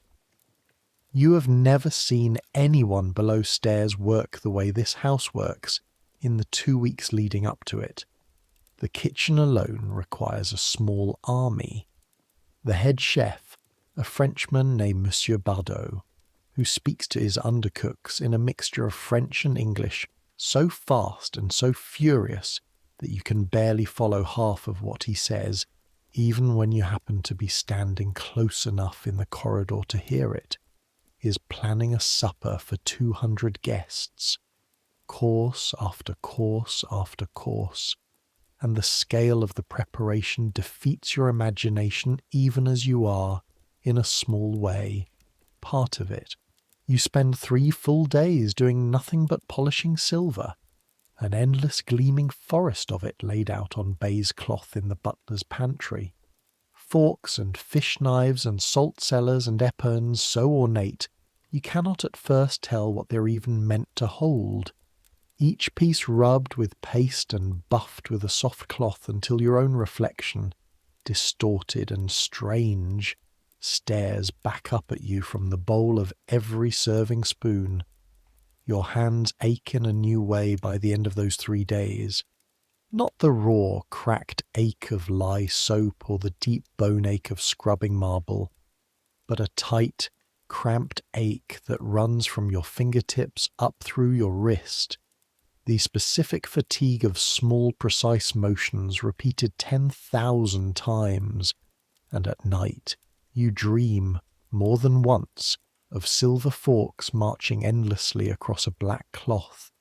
You have never seen anyone below stairs work the way this house works in the 2 weeks leading up to it. The kitchen alone requires a small army. The head chef, a Frenchman named Monsieur Bardot, who speaks to his undercooks in a mixture of French and English so fast and so furious that you can barely follow half of what he says, even when you happen to be standing close enough in the corridor to hear it, is planning a supper for 200 guests, course after course after course, and the scale of the preparation defeats your imagination even as you are, in a small way, part of it. You spend 3 full days doing nothing but polishing silver, an endless gleaming forest of it laid out on baize cloth in the butler's pantry. Forks and fish knives and salt cellars and epergnes so ornate you cannot at first tell what they're even meant to hold, each piece rubbed with paste and buffed with a soft cloth until your own reflection, distorted and strange, stares back up at you from the bowl of every serving spoon. Your hands ache in a new way by the end of those 3 days. Not the raw, cracked ache of lye soap or the deep bone ache of scrubbing marble, but a tight, cramped ache that runs from your fingertips up through your wrist. The specific fatigue of small, precise motions repeated 10,000 times, and at night you dream, more than once, of silver forks marching endlessly across a black cloth.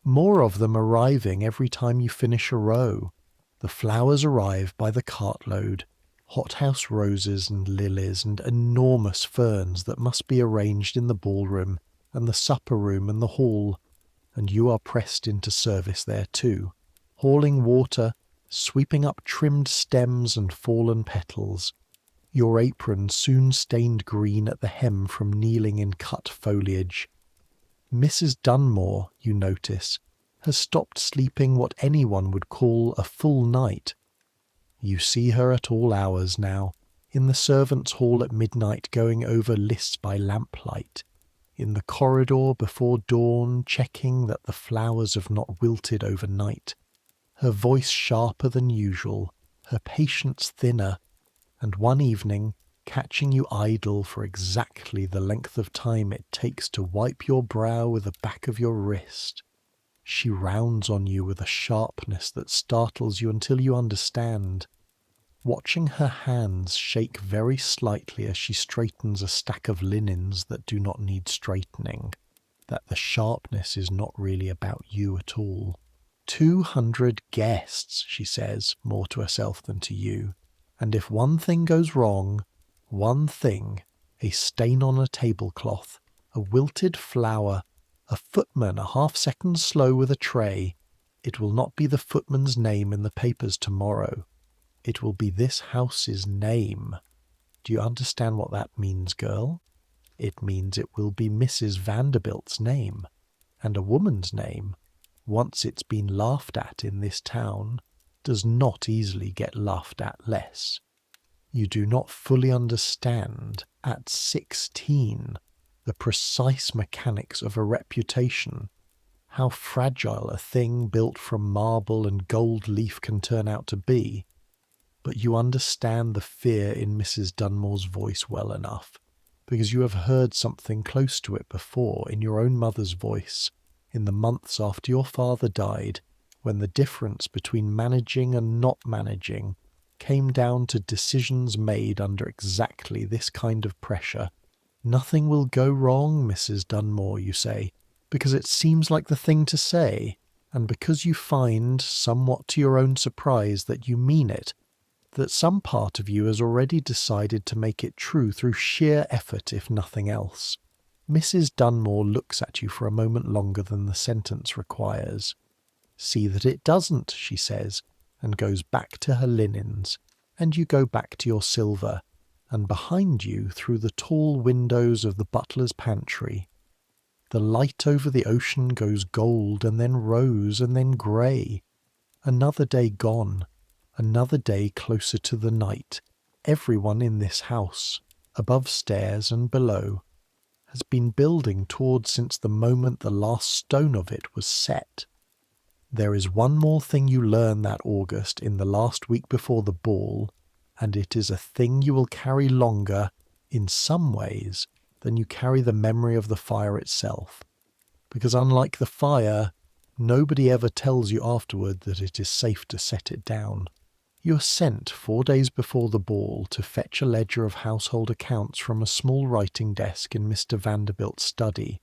More of them arriving every time you finish a row. The flowers arrive by the cartload, hothouse roses and lilies and enormous ferns that must be arranged in the ballroom and the supper room and the hall, and you are pressed into service there too, hauling water, sweeping up trimmed stems and fallen petals, your apron soon stained green at the hem from kneeling in cut foliage. Mrs. Dunmore, you notice, has stopped sleeping what anyone would call a full night. You see her at all hours now, in the servants' hall at midnight going over lists by lamplight, in the corridor before dawn checking that the flowers have not wilted overnight, her voice sharper than usual, her patience thinner, and one evening catching you idle for exactly the length of time it takes to wipe your brow with the back of your wrist. She rounds on you with a sharpness that startles you until you understand. watching her hands shake very slightly as she straightens a stack of linens that do not need straightening, that the sharpness is not really about you at all. 200 guests, she says, more to herself than to you. And if one thing goes wrong, one thing, a stain on a tablecloth, a wilted flower, a footman a half-second slow with a tray, it will not be the footman's name in the papers tomorrow. It will be this house's name. Do you understand what that means, girl? It means it will be Mrs. Vanderbilt's name, and a woman's name, once it's been laughed at in this town, does not easily get laughed at less. You do not fully understand, at 16, the precise mechanics of a reputation, how fragile a thing built from marble and gold leaf can turn out to be, but you understand the fear in Mrs. Dunmore's voice well enough, because you have heard something close to it before in your own mother's voice, in the months after your father died, when the difference between managing and not managing came down to decisions made under exactly this kind of pressure. Nothing will go wrong, Mrs. Dunmore, you say, because it seems like the thing to say, and because you find, somewhat to your own surprise, that you mean it, that some part of you has already decided to make it true through sheer effort, if nothing else. Mrs. Dunmore looks at you for a moment longer than the sentence requires. See that it doesn't, she says, and goes back to her linens, and you go back to your silver, and behind you, through the tall windows of the butler's pantry, the light over the ocean goes gold and then rose and then grey. Another day gone, another day closer to the night. Everyone in this house, above stairs and below, has been building towards since the moment the last stone of it was set. There is one more thing you learn that August in the last week before the ball, and it is a thing you will carry longer, in some ways, than you carry the memory of the fire itself. Because unlike the fire, nobody ever tells you afterward that it is safe to set it down. You are sent 4 days before the ball to fetch a ledger of household accounts from a small writing desk in Mr. Vanderbilt's study,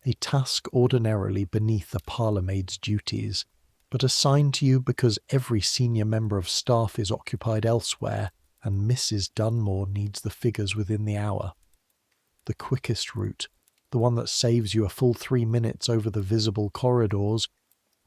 a task ordinarily beneath a parlourmaid's duties, but assigned to you because every senior member of staff is occupied elsewhere and Mrs. Dunmore needs the figures within the hour. The quickest route, the one that saves you a full 3 minutes over the visible corridors,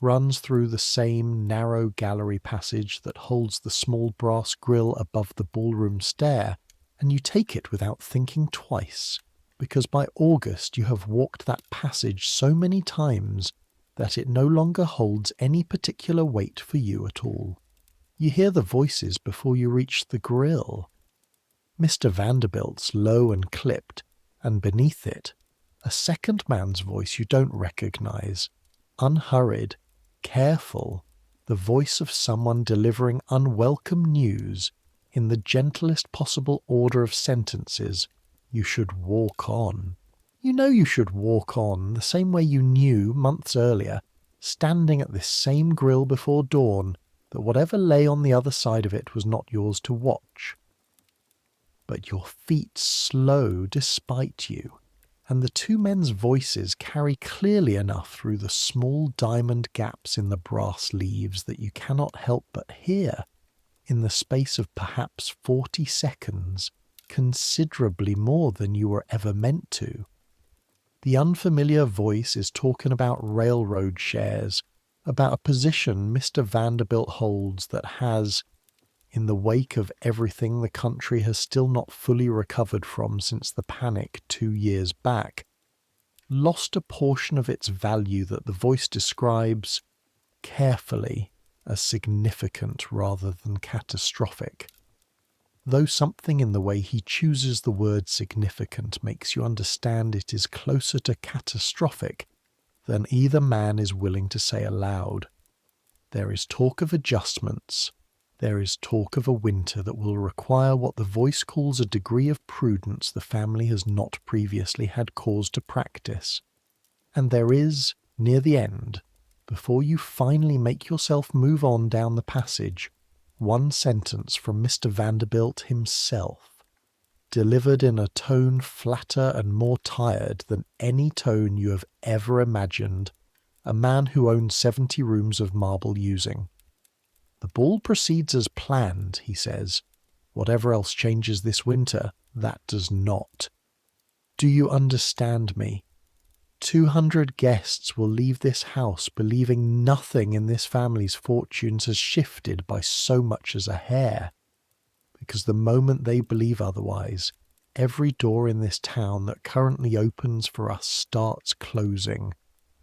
runs through the same narrow gallery passage that holds the small brass grille above the ballroom stair, and you take it without thinking twice, because by August you have walked that passage so many times that it no longer holds any particular weight for you at all. You hear the voices before you reach the grille. Mr. Vanderbilt's low and clipped, and beneath it, a second man's voice you don't recognize, unhurried, careful, the voice of someone delivering unwelcome news in the gentlest possible order of sentences. You should walk on. You know you should walk on the same way you knew, months earlier, standing at this same grille before dawn, that whatever lay on the other side of it was not yours to watch. But your feet slow despite you, and the two men's voices carry clearly enough through the small diamond gaps in the brass leaves that you cannot help but hear, in the space of perhaps 40 seconds, considerably more than you were ever meant to. The unfamiliar voice is talking about railroad shares, about a position Mr. Vanderbilt holds that has, in the wake of everything the country has still not fully recovered from since the panic 2 years back, lost a portion of its value that the voice describes carefully as significant rather than catastrophic. Though something in the way he chooses the word significant makes you understand it is closer to catastrophic than either man is willing to say aloud. There is talk of adjustments. There is talk of a winter that will require what the voice calls a degree of prudence the family has not previously had cause to practice. And there is, near the end, before you finally make yourself move on down the passage, One sentence from Mr. Vanderbilt himself, delivered in a tone flatter and more tired than any tone you have ever imagined a man who owns 70 rooms of marble using. The ball proceeds as planned, he says. Whatever else changes this winter, that does not. Do you understand me? 200 guests will leave this house believing nothing in this family's fortunes has shifted by so much as a hair. Because the moment they believe otherwise, every door in this town that currently opens for us starts closing,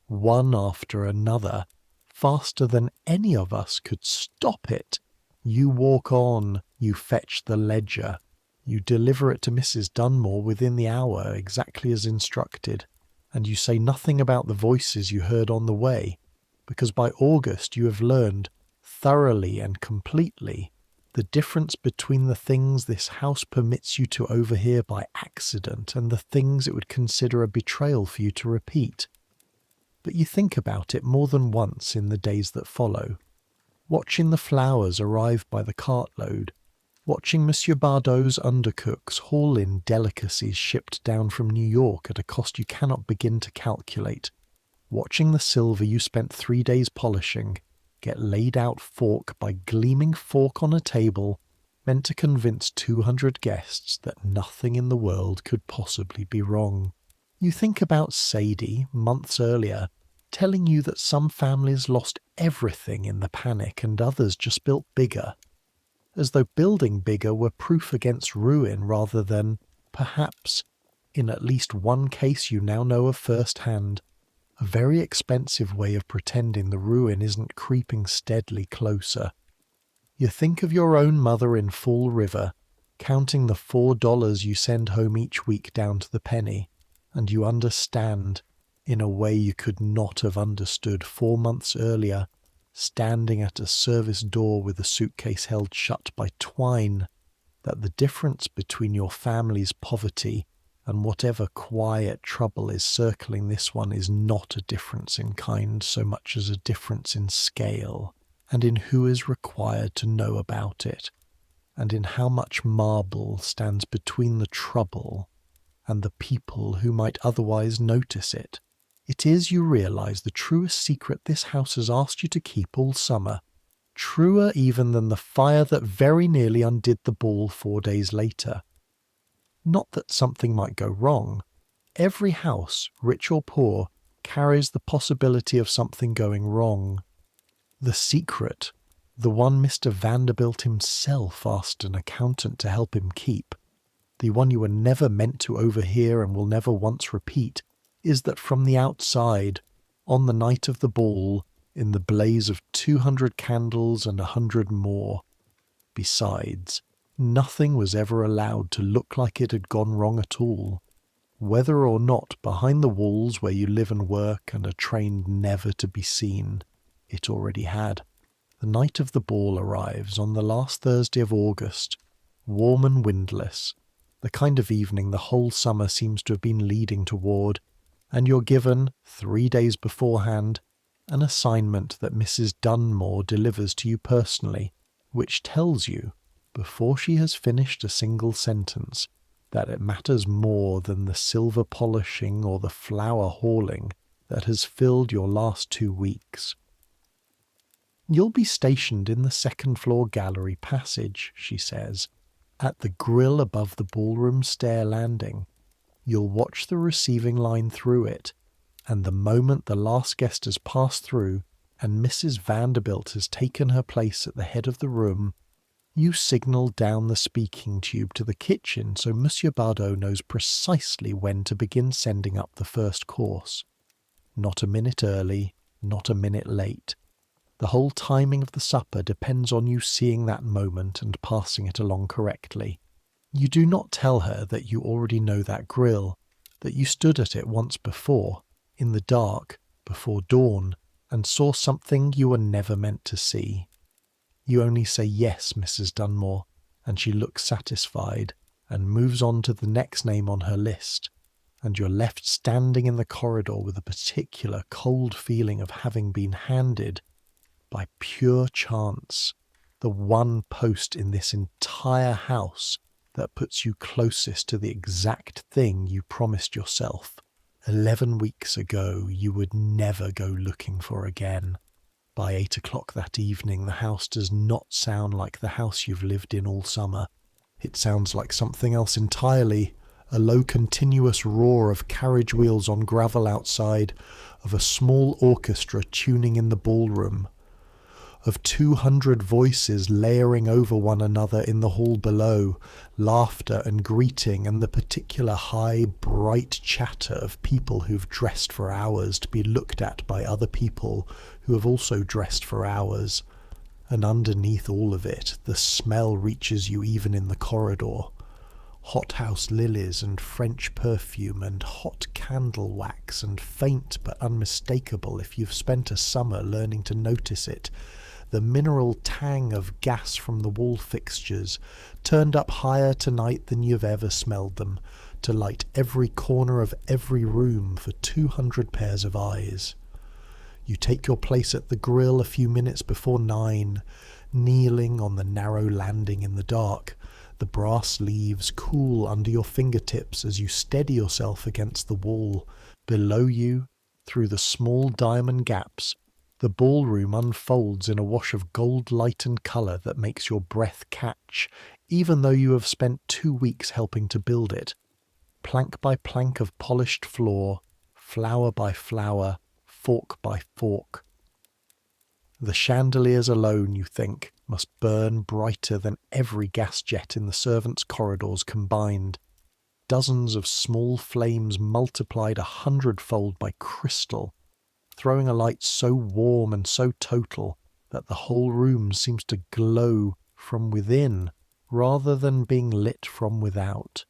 one after another, faster than any of us could stop it. You walk on, you fetch the ledger, you deliver it to Mrs. Dunmore within the hour exactly as instructed, and you say nothing about the voices you heard on the way, because by August you have learned, thoroughly and completely, the difference between the things this house permits you to overhear by accident and the things it would consider a betrayal for you to repeat. But you think about it more than once in the days that follow, watching the flowers arrive by the cartload, watching Monsieur Bardot's undercooks haul in delicacies shipped down from New York at a cost you cannot begin to calculate, watching the silver you spent 3 days polishing get laid out fork by gleaming fork on a table meant to convince 200 guests that nothing in the world could possibly be wrong. You think about Sadie, months earlier, telling you that some families lost everything in the panic and others just built bigger, as though building bigger were proof against ruin rather than, perhaps, in at least one case you now know of firsthand, a very expensive way of pretending the ruin isn't creeping steadily closer. You think of your own mother in Fall River, counting the $4 you send home each week down to the penny, and you understand, in a way you could not have understood 4 months earlier, standing at a service door with a suitcase held shut by twine, that the difference between your family's poverty and whatever quiet trouble is circling this one is not a difference in kind so much as a difference in scale, and in who is required to know about it, and in how much marble stands between the trouble and the people who might otherwise notice it. It is, you realize, the truest secret this house has asked you to keep all summer, truer even than the fire that very nearly undid the ball 4 days later. Not that something might go wrong. Every house, rich or poor, carries the possibility of something going wrong. The secret, the one Mr. Vanderbilt himself asked an accountant to help him keep, the one you were never meant to overhear and will never once repeat, is that from the outside, on the night of the ball, in the blaze of 200 candles and 100 more, besides, nothing was ever allowed to look like it had gone wrong at all, whether or not behind the walls where you live and work and are trained never to be seen, it already had. The night of the ball arrives on the last Thursday of August, warm and windless, the kind of evening the whole summer seems to have been leading toward, and you're given, 3 days beforehand, an assignment that Mrs. Dunmore delivers to you personally, which tells you, before she has finished a single sentence, that it matters more than the silver polishing or the flower hauling that has filled your last 2 weeks. You'll be stationed in the second-floor gallery passage, she says, at the grill above the ballroom stair landing. You'll watch the receiving line through it, and the moment the last guest has passed through and Mrs. Vanderbilt has taken her place at the head of the room, you signal down the speaking tube to the kitchen so Monsieur Bardot knows precisely when to begin sending up the first course. Not a minute early, not a minute late. The whole timing of the supper depends on you seeing that moment and passing it along correctly. You do not tell her that you already know that grill, that you stood at it once before, in the dark, before dawn, and saw something you were never meant to see. You only say, "Yes, Mrs. Dunmore," and she looks satisfied and moves on to the next name on her list, and you're left standing in the corridor with a particular cold feeling of having been handed, by pure chance, the one post in this entire house that puts you closest to the exact thing you promised yourself 11 weeks ago you would never go looking for again. By 8 o'clock that evening, the house does not sound like the house you've lived in all summer. It sounds like something else entirely, a low continuous roar of carriage wheels on gravel outside, of a small orchestra tuning in the ballroom, of 200 voices layering over one another in the hall below, laughter and greeting and the particular high, bright chatter of people who've dressed for hours to be looked at by other people who have also dressed for hours. And underneath all of it, the smell reaches you even in the corridor. Hothouse lilies and French perfume and hot candle wax, and faint but unmistakable if you've spent a summer learning to notice it, the mineral tang of gas from the wall fixtures, turned up higher tonight than you've ever smelled them, to light every corner of every room for 200 pairs of eyes. You take your place at the grill a few minutes before 9, kneeling on the narrow landing in the dark, the brass leaves cool under your fingertips as you steady yourself against the wall. Below you, through the small diamond gaps, the ballroom unfolds in a wash of gold light and colour that makes your breath catch, even though you have spent 2 weeks helping to build it. Plank by plank of polished floor, flower by flower, fork by fork. The chandeliers alone, you think, must burn brighter than every gas jet in the servants' corridors combined. Dozens of small flames multiplied 100-fold by crystal, throwing a light so warm and so total that the whole room seems to glow from within rather than being lit from without.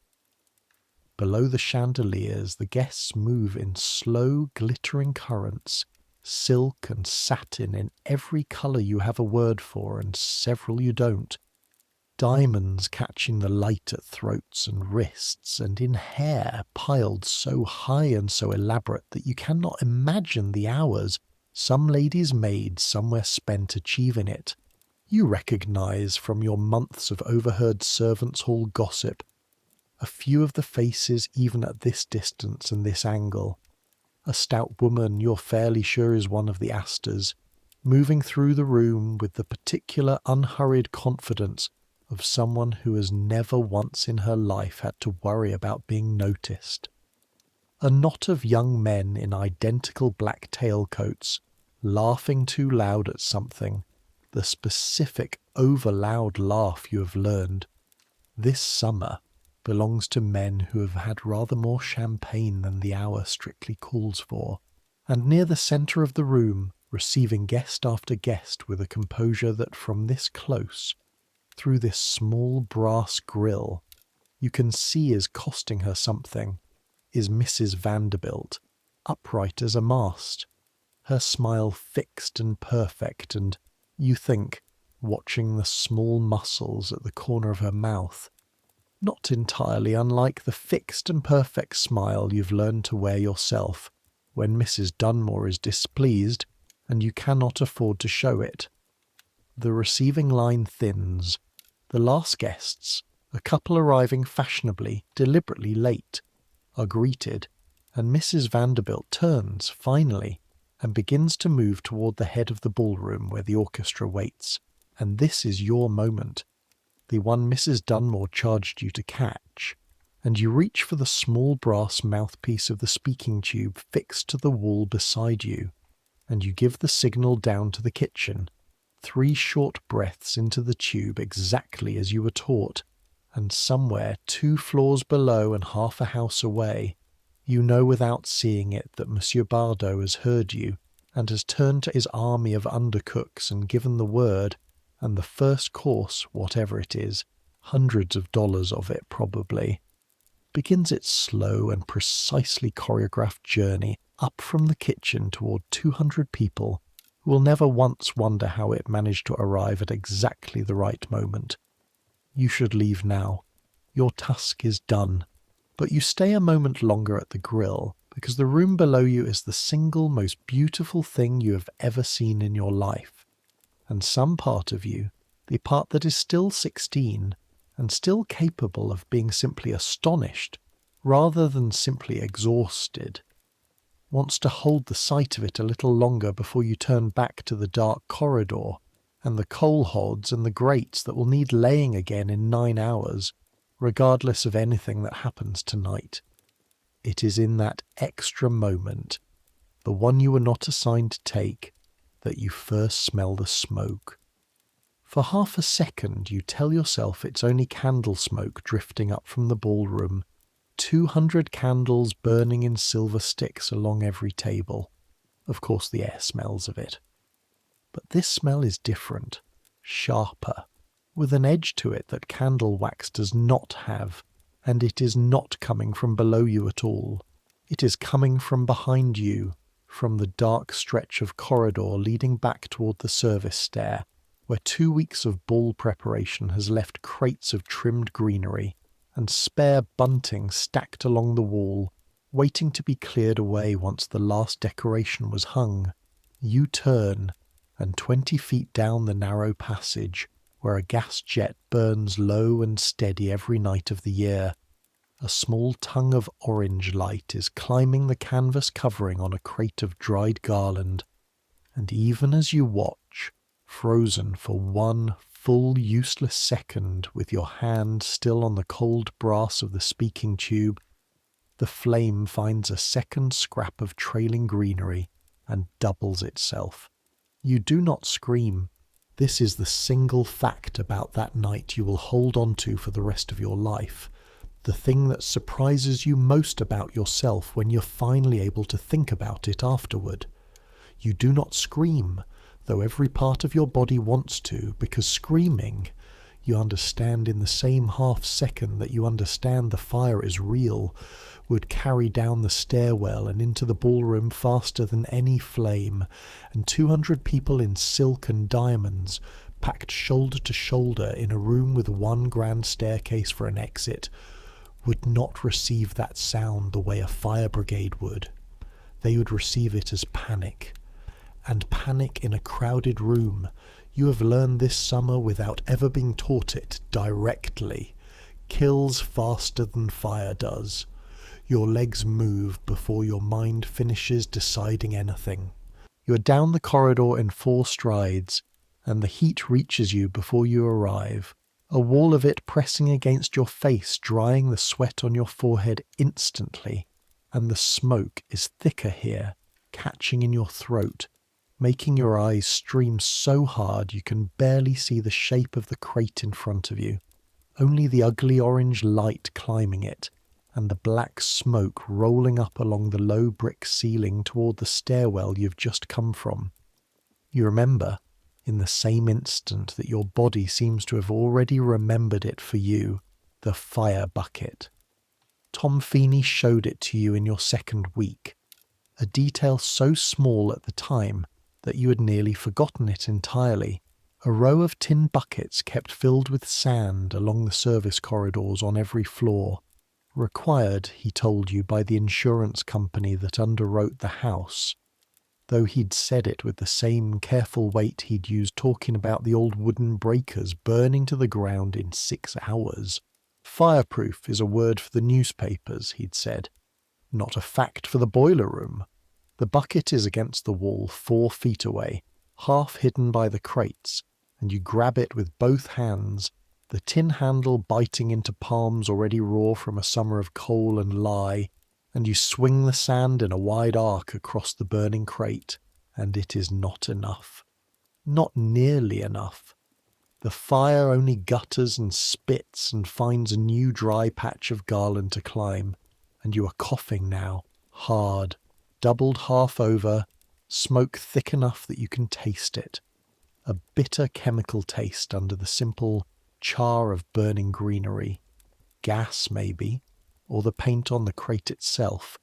Below the chandeliers, the guests move in slow, glittering currents, silk and satin in every colour you have a word for and several you don't, diamonds catching the light at throats and wrists, and in hair piled so high and so elaborate that you cannot imagine the hours some lady's maid somewhere spent achieving it. You recognise from your months of overheard servants' hall gossip a few of the faces even at this distance and this angle. A stout woman you're fairly sure is one of the Astors, moving through the room with the particular unhurried confidence of someone who has never once in her life had to worry about being noticed. A knot of young men in identical black tailcoats, laughing too loud at something, the specific over-loud laugh you have learned. This summer belongs to men who have had rather more champagne than the hour strictly calls for, and near the centre of the room, receiving guest after guest with a composure that from this close, through this small brass grill, you can see is costing her something, is Mrs. Vanderbilt, upright as a mast, her smile fixed and perfect, and, you think, watching the small muscles at the corner of her mouth, not entirely unlike the fixed and perfect smile you've learned to wear yourself when Mrs. Dunmore is displeased and you cannot afford to show it. The receiving line thins. The last guests, a couple arriving fashionably, deliberately late, are greeted, and Mrs. Vanderbilt turns, finally, and begins to move toward the head of the ballroom where the orchestra waits. And this is your moment, the one Mrs. Dunmore charged you to catch, and you reach for the small brass mouthpiece of the speaking tube fixed to the wall beside you, and you give the signal down to the kitchen, 3 short breaths into the tube exactly as you were taught, and somewhere 2 floors below and half a house away, you know without seeing it that Monsieur Bardot has heard you and has turned to his army of undercooks and given the word, and the first course, whatever it is, hundreds of dollars of it probably, begins its slow and precisely choreographed journey up from the kitchen toward 200 people who will never once wonder how it managed to arrive at exactly the right moment. You should leave now. Your task is done. But you stay a moment longer at the grill because the room below you is the single most beautiful thing you have ever seen in your life. And some part of you, the part that is still 16 and still capable of being simply astonished rather than simply exhausted, wants to hold the sight of it a little longer before you turn back to the dark corridor and the coal hods and the grates that will need laying again in 9 hours, regardless of anything that happens tonight. It is in that extra moment, the one you were not assigned to take, that you first smell the smoke. For half a second you tell yourself it's only candle smoke drifting up from the ballroom, 200 candles burning in silver sticks along every table. Of course the air smells of it. But this smell is different, sharper, with an edge to it that candle wax does not have, and it is not coming from below you at all. It is coming from behind you, from the dark stretch of corridor leading back toward the service stair, where 2 weeks of ball preparation has left crates of trimmed greenery and spare bunting stacked along the wall, waiting to be cleared away once the last decoration was hung. You turn, and 20 feet down the narrow passage, where a gas jet burns low and steady every night of the year, a small tongue of orange light is climbing the canvas covering on a crate of dried garland, and even as you watch, frozen for one full useless second with your hand still on the cold brass of the speaking tube, the flame finds a second scrap of trailing greenery and doubles itself. You do not scream. This is the single fact about that night you will hold on to for the rest of your life. The thing that surprises you most about yourself when you're finally able to think about it afterward. You do not scream, though every part of your body wants to, because screaming, you understand in the same half second that you understand the fire is real, would carry down the stairwell and into the ballroom faster than any flame, and 200 people in silk and diamonds, packed shoulder to shoulder in a room with one grand staircase for an exit, would not receive that sound the way a fire brigade would. They would receive it as panic. And panic in a crowded room, you have learned this summer without ever being taught it directly, kills faster than fire does. Your legs move before your mind finishes deciding anything. You are down the corridor in 4 strides, and the heat reaches you before you arrive, a wall of it pressing against your face, drying the sweat on your forehead instantly, and the smoke is thicker here, catching in your throat, making your eyes stream so hard you can barely see the shape of the crate in front of you, only the ugly orange light climbing it, and the black smoke rolling up along the low brick ceiling toward the stairwell you've just come from. You remember, in the same instant that your body seems to have already remembered it for you, the fire bucket. Tom Feeney showed it to you in your second week, a detail so small at the time that you had nearly forgotten it entirely. A row of tin buckets kept filled with sand along the service corridors on every floor, required, he told you, by the insurance company that underwrote the house, though he'd said it with the same careful weight he'd used talking about the old wooden breakers burning to the ground in 6 hours. Fireproof is a word for the newspapers, he'd said, not a fact for the boiler room. The bucket is against the wall 4 feet away, half hidden by the crates, and you grab it with both hands, the tin handle biting into palms already raw from a summer of coal and lye, and you swing the sand in a wide arc across the burning crate, and it is not enough. Not nearly enough. The fire only gutters and spits and finds a new dry patch of garland to climb, and you are coughing now, hard, doubled half over, smoke thick enough that you can taste it. A bitter chemical taste under the simple char of burning greenery. Gas, maybe, or the paint on the crate itself.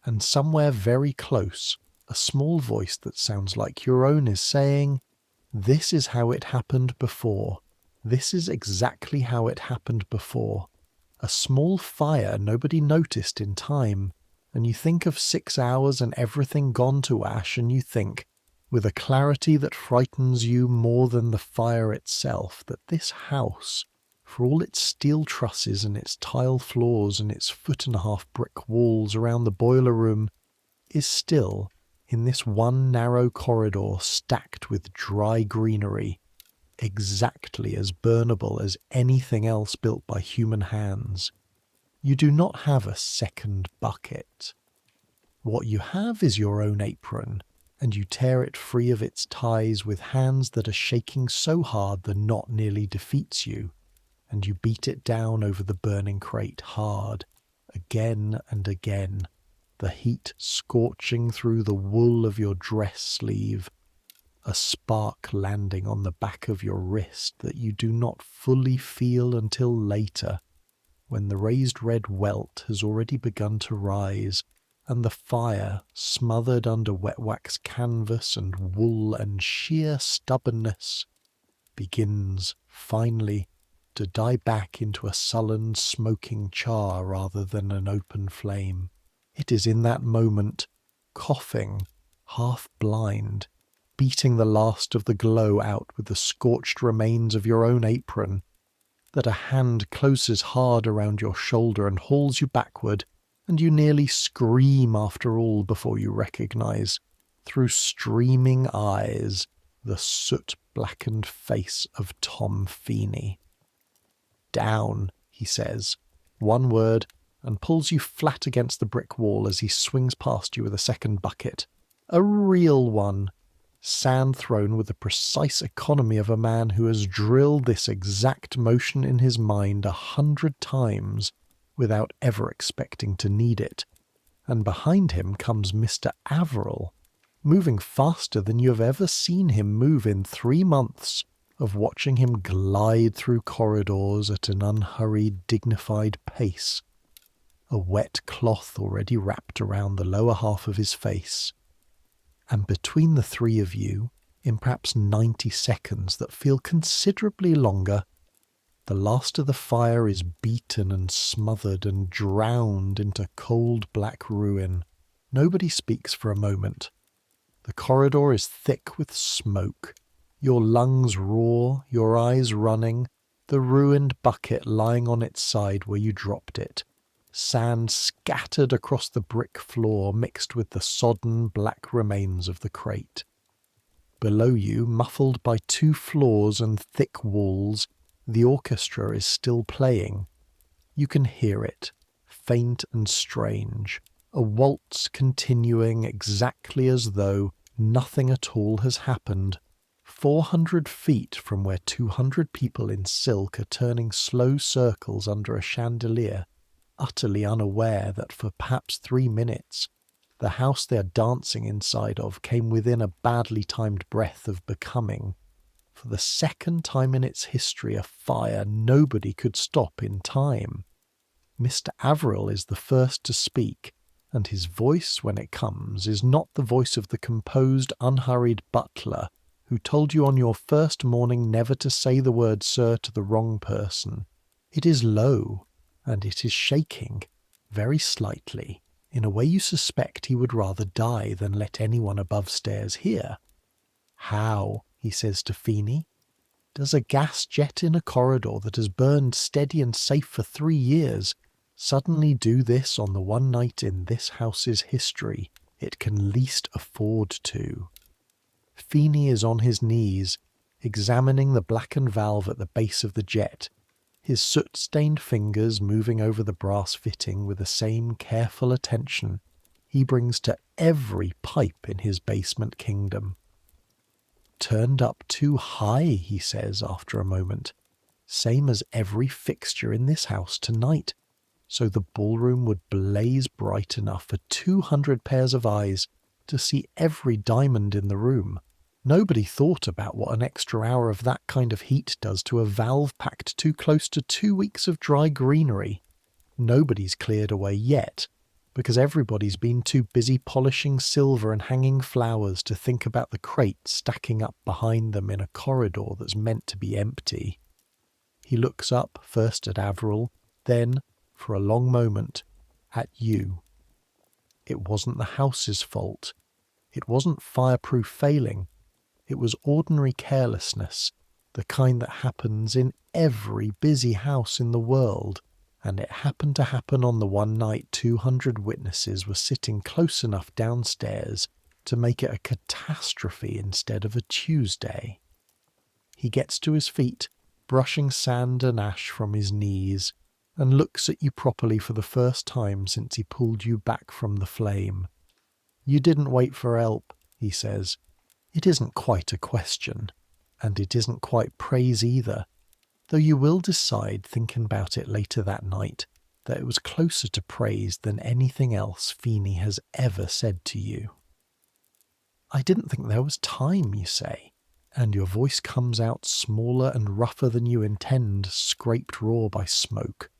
And somewhere very close, a small voice that sounds like your own is saying, "This is how it happened before. This is exactly how it happened before. A small fire nobody noticed in time, and you think of 6 hours and everything gone to ash, and you think, with a clarity that frightens you more than the fire itself, that this house, for all its steel trusses and its tile floors and its 1.5-foot brick walls around the boiler room, is still, in this one narrow corridor stacked with dry greenery, exactly as burnable as anything else built by human hands. You do not have a second bucket. What you have is your own apron, and you tear it free of its ties with hands that are shaking so hard the knot nearly defeats you, and you beat it down over the burning crate hard, again and again, the heat scorching through the wool of your dress sleeve, a spark landing on the back of your wrist that you do not fully feel until later, when the raised red welt has already begun to rise, and the fire, smothered under wet wax canvas and wool and sheer stubbornness, begins, finally, to die back into a sullen, smoking char rather than an open flame. It is in that moment, coughing, half-blind, beating the last of the glow out with the scorched remains of your own apron, that a hand closes hard around your shoulder and hauls you backward, and you nearly scream after all before you recognize, through streaming eyes, the soot-blackened face of Tom Feeney. "Down," he says, one word, and pulls you flat against the brick wall as he swings past you with a second bucket. A real one, sand thrown with the precise economy of a man who has drilled this exact motion in his mind 100 times without ever expecting to need it. And behind him comes Mr. Averill, moving faster than you have ever seen him move in 3 months of watching him glide through corridors at an unhurried, dignified pace, a wet cloth already wrapped around the lower half of his face. And between the three of you, in perhaps 90 seconds that feel considerably longer, the last of the fire is beaten and smothered and drowned into cold black ruin. Nobody speaks for a moment. The corridor is thick with smoke. Your lungs roar, your eyes running, the ruined bucket lying on its side where you dropped it. Sand scattered across the brick floor mixed with the sodden black remains of the crate. Below you, muffled by 2 floors and thick walls, the orchestra is still playing. You can hear it, faint and strange, a waltz continuing exactly as though nothing at all has happened, 400 feet from where 200 people in silk are turning slow circles under a chandelier, utterly unaware that for perhaps 3 minutes the house they are dancing inside of came within a badly timed breath of becoming, for the second time in its history, a fire nobody could stop in time. Mr. Averill is the first to speak, and his voice, when it comes, is not the voice of the composed, unhurried butler who told you on your first morning never to say the word sir to the wrong person. It is low, and it is shaking, very slightly, in a way you suspect he would rather die than let anyone above stairs hear. "How," he says to Feeney, "does a gas jet in a corridor that has burned steady and safe for 3 years suddenly do this on the one night in this house's history it can least afford to?" Feeney is on his knees, examining the blackened valve at the base of the jet, his soot-stained fingers moving over the brass fitting with the same careful attention he brings to every pipe in his basement kingdom. "Turned up too high," he says after a moment, "same as every fixture in this house tonight, so the ballroom would blaze bright enough for 200 pairs of eyes to see every diamond in the room. Nobody thought about what an extra hour of that kind of heat does to a valve packed too close to 2 weeks of dry greenery. Nobody's cleared away yet, because everybody's been too busy polishing silver and hanging flowers to think about the crate stacking up behind them in a corridor that's meant to be empty." He looks up first at Averill, then, for a long moment, at you. It wasn't the house's fault. It wasn't fireproof failing. It was ordinary carelessness, the kind that happens in every busy house in the world, and it happened to happen on the one night 200 witnesses were sitting close enough downstairs to make it a catastrophe instead of a Tuesday. He gets to his feet, brushing sand and ash from his knees, and looks at you properly for the first time since he pulled you back from the flame. "You didn't wait for help," he says. "It isn't quite a question, and it isn't quite praise either, though you will decide, thinking about it later that night, that it was closer to praise than anything else Feeney has ever said to you." "I didn't think there was time," you say, and your voice comes out smaller and rougher than you intend, scraped raw by smoke.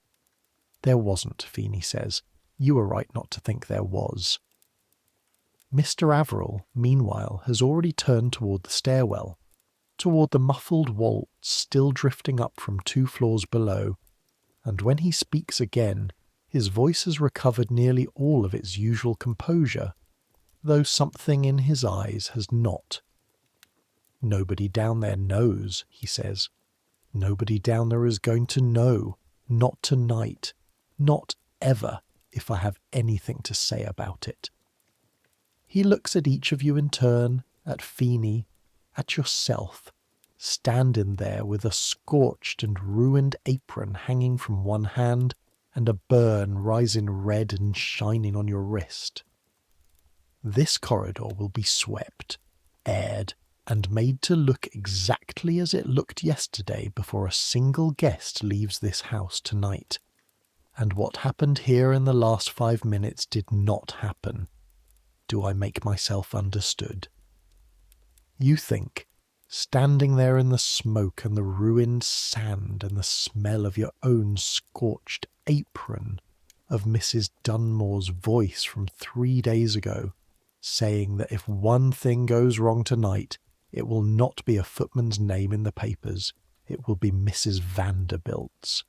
"There wasn't," Feeney says. "You were right not to think there was." Mr. Averill, meanwhile, has already turned toward the stairwell, toward the muffled waltz still drifting up from 2 floors below, and when he speaks again, his voice has recovered nearly all of its usual composure, though something in his eyes has not. "Nobody down there knows," he says. "Nobody down there is going to know, not tonight, not ever, if I have anything to say about it." He looks at each of you in turn, at Feeney, at yourself, standing there with a scorched and ruined apron hanging from one hand and a burn rising red and shining on your wrist. This corridor will be swept, aired, and made to look exactly as it looked yesterday before a single guest leaves this house tonight. And what happened here in the last 5 minutes did not happen. Do I make myself understood? You think, standing there in the smoke and the ruined sand and the smell of your own scorched apron, of Mrs. Dunmore's voice from 3 days ago, saying that if one thing goes wrong tonight, it will not be a footman's name in the papers, it will be Mrs. Vanderbilt's.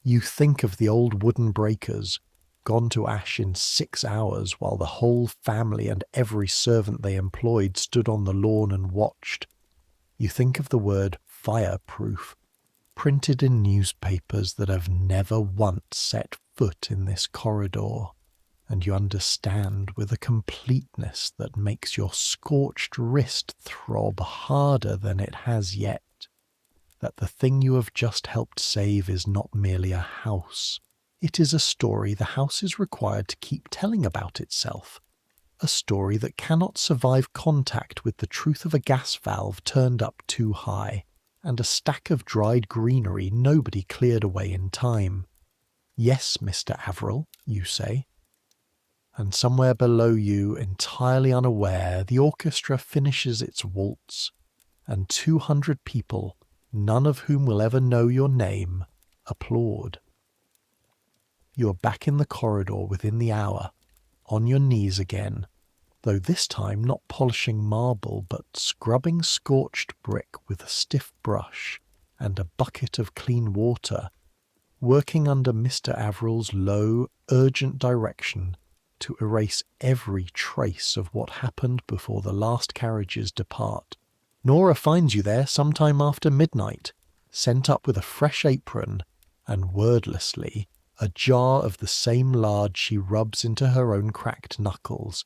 You think of the old wooden breakers, gone to ash in 6 hours while the whole family and every servant they employed stood on the lawn and watched. You think of the word fireproof, printed in newspapers that have never once set foot in this corridor, and you understand with a completeness that makes your scorched wrist throb harder than it has yet, that the thing you have just helped save is not merely a house. It is a story the house is required to keep telling about itself, a story that cannot survive contact with the truth of a gas valve turned up too high, and a stack of dried greenery nobody cleared away in time. "Yes, Mr. Averill," you say. And somewhere below you, entirely unaware, the orchestra finishes its waltz, and 200 people, none of whom will ever know your name, applaud. You are back in the corridor within the hour, on your knees again, though this time not polishing marble but scrubbing scorched brick with a stiff brush and a bucket of clean water, working under Mr. Averill's low, urgent direction to erase every trace of what happened before the last carriages depart. Nora finds you there sometime after midnight, sent up with a fresh apron, and wordlessly a jar of the same lard she rubs into her own cracked knuckles,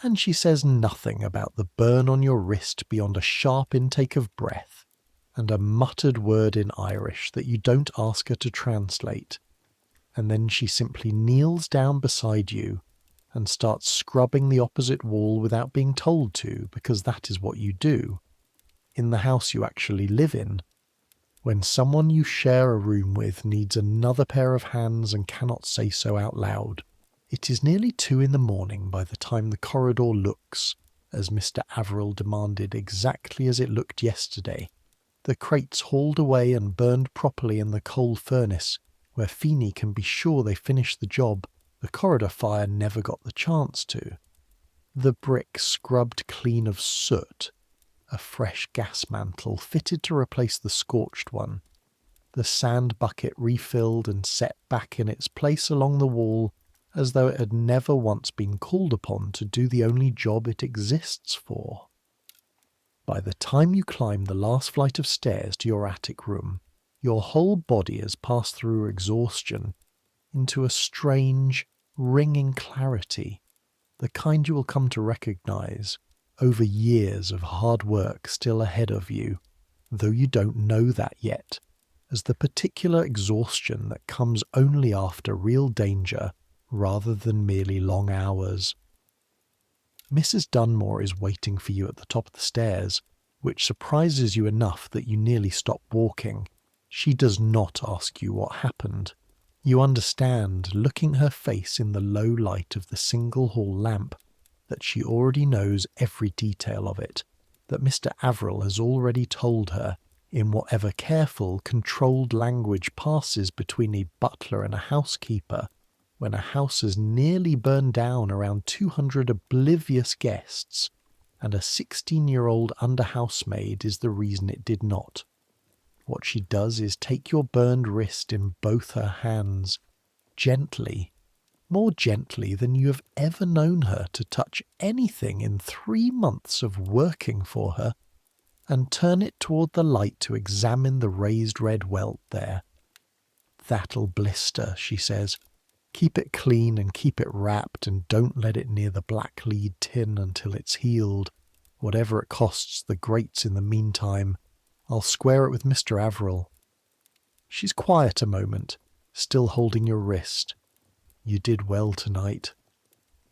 and she says nothing about the burn on your wrist beyond a sharp intake of breath, and a muttered word in Irish that you don't ask her to translate, and then she simply kneels down beside you and starts scrubbing the opposite wall without being told to, because that is what you do, in the house you actually live in, when someone you share a room with needs another pair of hands and cannot say so out loud. It is nearly 2 a.m. by the time the corridor looks, as Mr. Averill demanded, exactly as it looked yesterday, the crates hauled away and burned properly in the coal furnace, where Feeney can be sure they finished the job the corridor fire never got the chance to. The brick scrubbed clean of soot, a fresh gas mantle fitted to replace the scorched one, the sand bucket refilled and set back in its place along the wall, as though it had never once been called upon to do the only job it exists for. By the time you climb the last flight of stairs to your attic room, your whole body has passed through exhaustion into a strange, ringing clarity, the kind you will come to recognize over years of hard work still ahead of you, though you don't know that yet, as the particular exhaustion that comes only after real danger rather than merely long hours. Mrs. Dunmore is waiting for you at the top of the stairs, which surprises you enough that you nearly stop walking. She does not ask you what happened. You understand, looking her face in the low light of the single hall lamp, that she already knows every detail of it, that Mr. Averill has already told her, in whatever careful, controlled language passes between a butler and a housekeeper, when a house has nearly burned down around 200 oblivious guests, and a 16-year-old under-housemaid is the reason it did not. What she does is take your burned wrist in both her hands, gently, more gently than you have ever known her to touch anything in 3 months of working for her, and turn it toward the light to examine the raised red welt there. "That'll blister," she says. "Keep it clean and keep it wrapped, and don't let it near the black lead tin until it's healed. Whatever it costs the grates in the meantime, I'll square it with Mr. Averill." She's quiet a moment, still holding your wrist. "You did well tonight."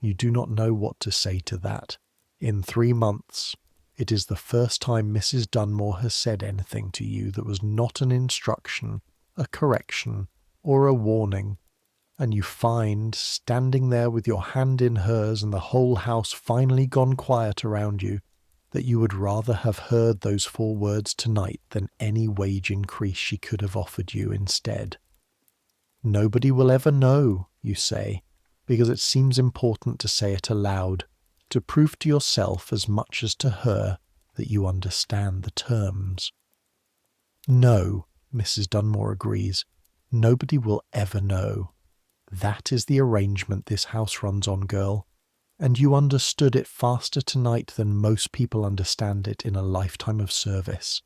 You do not know what to say to that. In 3 months, it is the first time Mrs. Dunmore has said anything to you that was not an instruction, a correction, or a warning, and you find, standing there with your hand in hers and the whole house finally gone quiet around you, that you would rather have heard those 4 words tonight than any wage increase she could have offered you instead. "Nobody will ever know," you say, because it seems important to say it aloud, to prove to yourself as much as to her that you understand the terms. "No," Mrs. Dunmore agrees, "nobody will ever know. That is the arrangement this house runs on, girl, and you understood it faster tonight than most people understand it in a lifetime of service.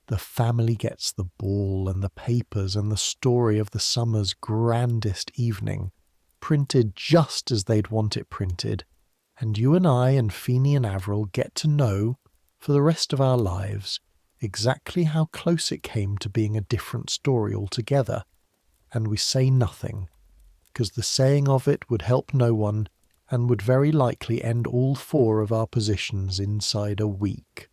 The family gets the ball and the papers and the story of the summer's grandest evening, printed just as they'd want it printed, and you and I and Feeney and Averill get to know, for the rest of our lives, exactly how close it came to being a different story altogether, and we say nothing, because the saying of it would help no one, and would very likely end all 4 of our positions inside a week."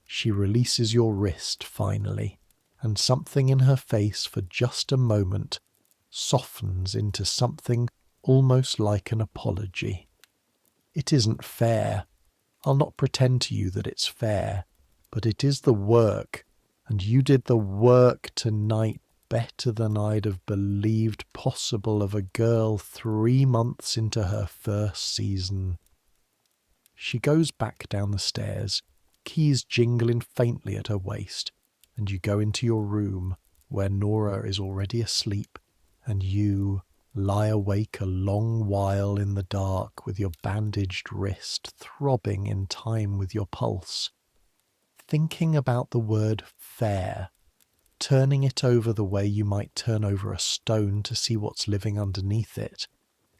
She releases your wrist finally, and something in her face for just a moment softens into something almost like an apology. "It isn't fair. I'll not pretend to you that it's fair, but it is the work, and you did the work tonight better than I'd have believed possible of a girl 3 months into her first season." She goes back down the stairs, keys jingling faintly at her waist, and you go into your room, where Nora is already asleep, and you lie awake a long while in the dark with your bandaged wrist throbbing in time with your pulse, thinking about the word fair, turning it over the way you might turn over a stone to see what's living underneath it.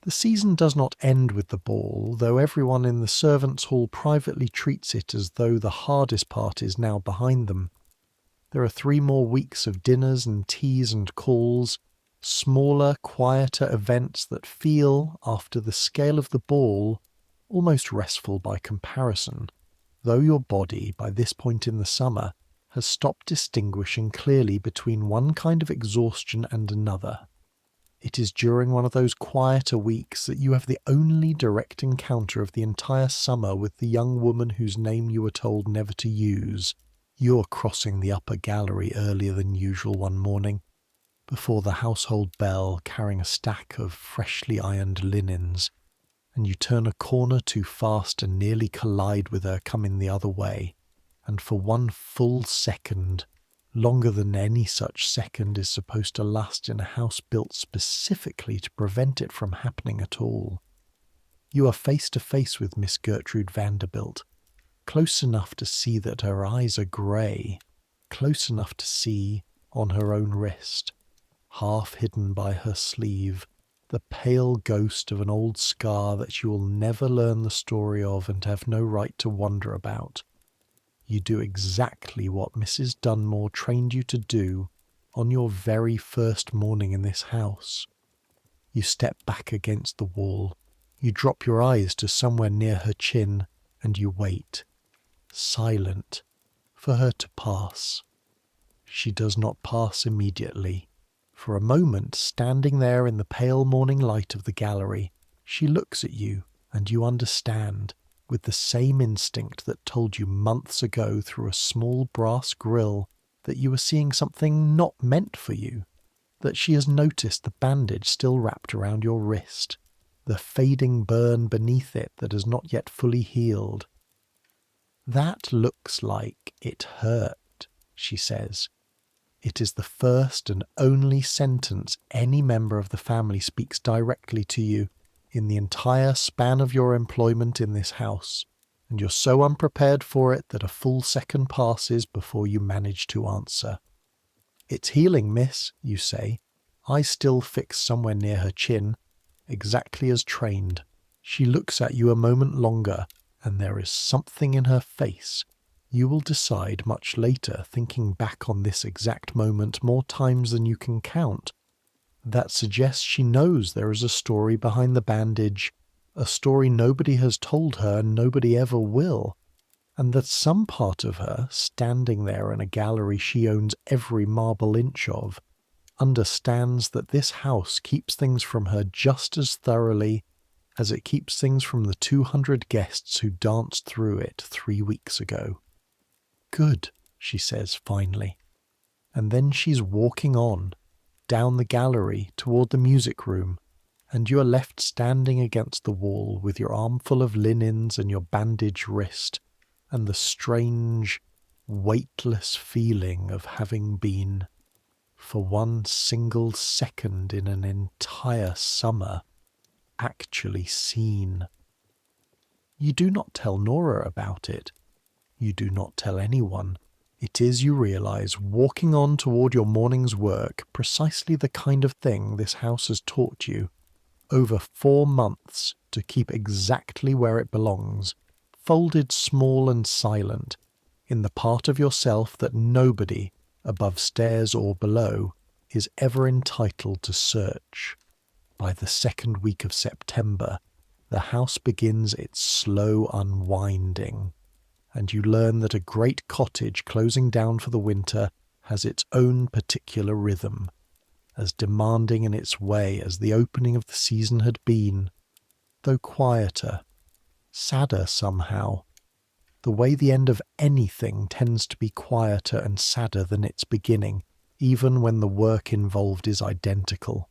The season does not end with the ball, though everyone in the servants' hall privately treats it as though the hardest part is now behind them. There are 3 more weeks of dinners and teas and calls, smaller, quieter events that feel, after the scale of the ball, almost restful by comparison, though your body, by this point in the summer, has stopped distinguishing clearly between one kind of exhaustion and another. It is during one of those quieter weeks that you have the only direct encounter of the entire summer with the young woman whose name you were told never to use. You're crossing the upper gallery earlier than usual one morning, before the household bell, carrying a stack of freshly ironed linens, and you turn a corner too fast and nearly collide with her coming the other way, and for one full second longer than any such second is supposed to last in a house built specifically to prevent it from happening at all. You are face to face with Miss Gertrude Vanderbilt, close enough to see that her eyes are grey, close enough to see, on her own wrist, half hidden by her sleeve, the pale ghost of an old scar that you will never learn the story of and have no right to wonder about. You do exactly what Mrs. Dunmore trained you to do on your very first morning in this house. You step back against the wall, you drop your eyes to somewhere near her chin, and you wait, silent, for her to pass. She does not pass immediately. For a moment, standing there in the pale morning light of the gallery, she looks at you, and you understand, with the same instinct that told you months ago through a small brass grill that you were seeing something not meant for you, that she has noticed the bandage still wrapped around your wrist, the fading burn beneath it that has not yet fully healed. "That looks like it hurt," she says. It is the first and only sentence any member of the family speaks directly to you in the entire span of your employment in this house, and you're so unprepared for it that a full second passes before you manage to answer. "It's healing, miss," you say, eyes still fixed somewhere near her chin, exactly as trained. She looks at you a moment longer, and there is something in her face. You will decide much later, thinking back on this exact moment more times than you can count, that suggests she knows there is a story behind the bandage, a story nobody has told her and nobody ever will, and that some part of her, standing there in a gallery she owns every marble inch of, understands that this house keeps things from her just as thoroughly as it keeps things from the 200 guests who danced through it 3 weeks ago. "Good," she says finally. And then she's walking on, down the gallery toward the music room, and you are left standing against the wall with your armful of linens and your bandaged wrist, and the strange, weightless feeling of having been, for one single second in an entire summer, actually seen. You do not tell Nora about it. You do not tell anyone. It is, you realize, walking on toward your morning's work, precisely the kind of thing this house has taught you, over 4 months, to keep exactly where it belongs, folded small and silent, in the part of yourself that nobody, above stairs or below, is ever entitled to search. By the second week of September, the house begins its slow unwinding, and you learn that a great cottage closing down for the winter has its own particular rhythm, as demanding in its way as the opening of the season had been, though quieter, sadder somehow, the way the end of anything tends to be quieter and sadder than its beginning, even when the work involved is identical.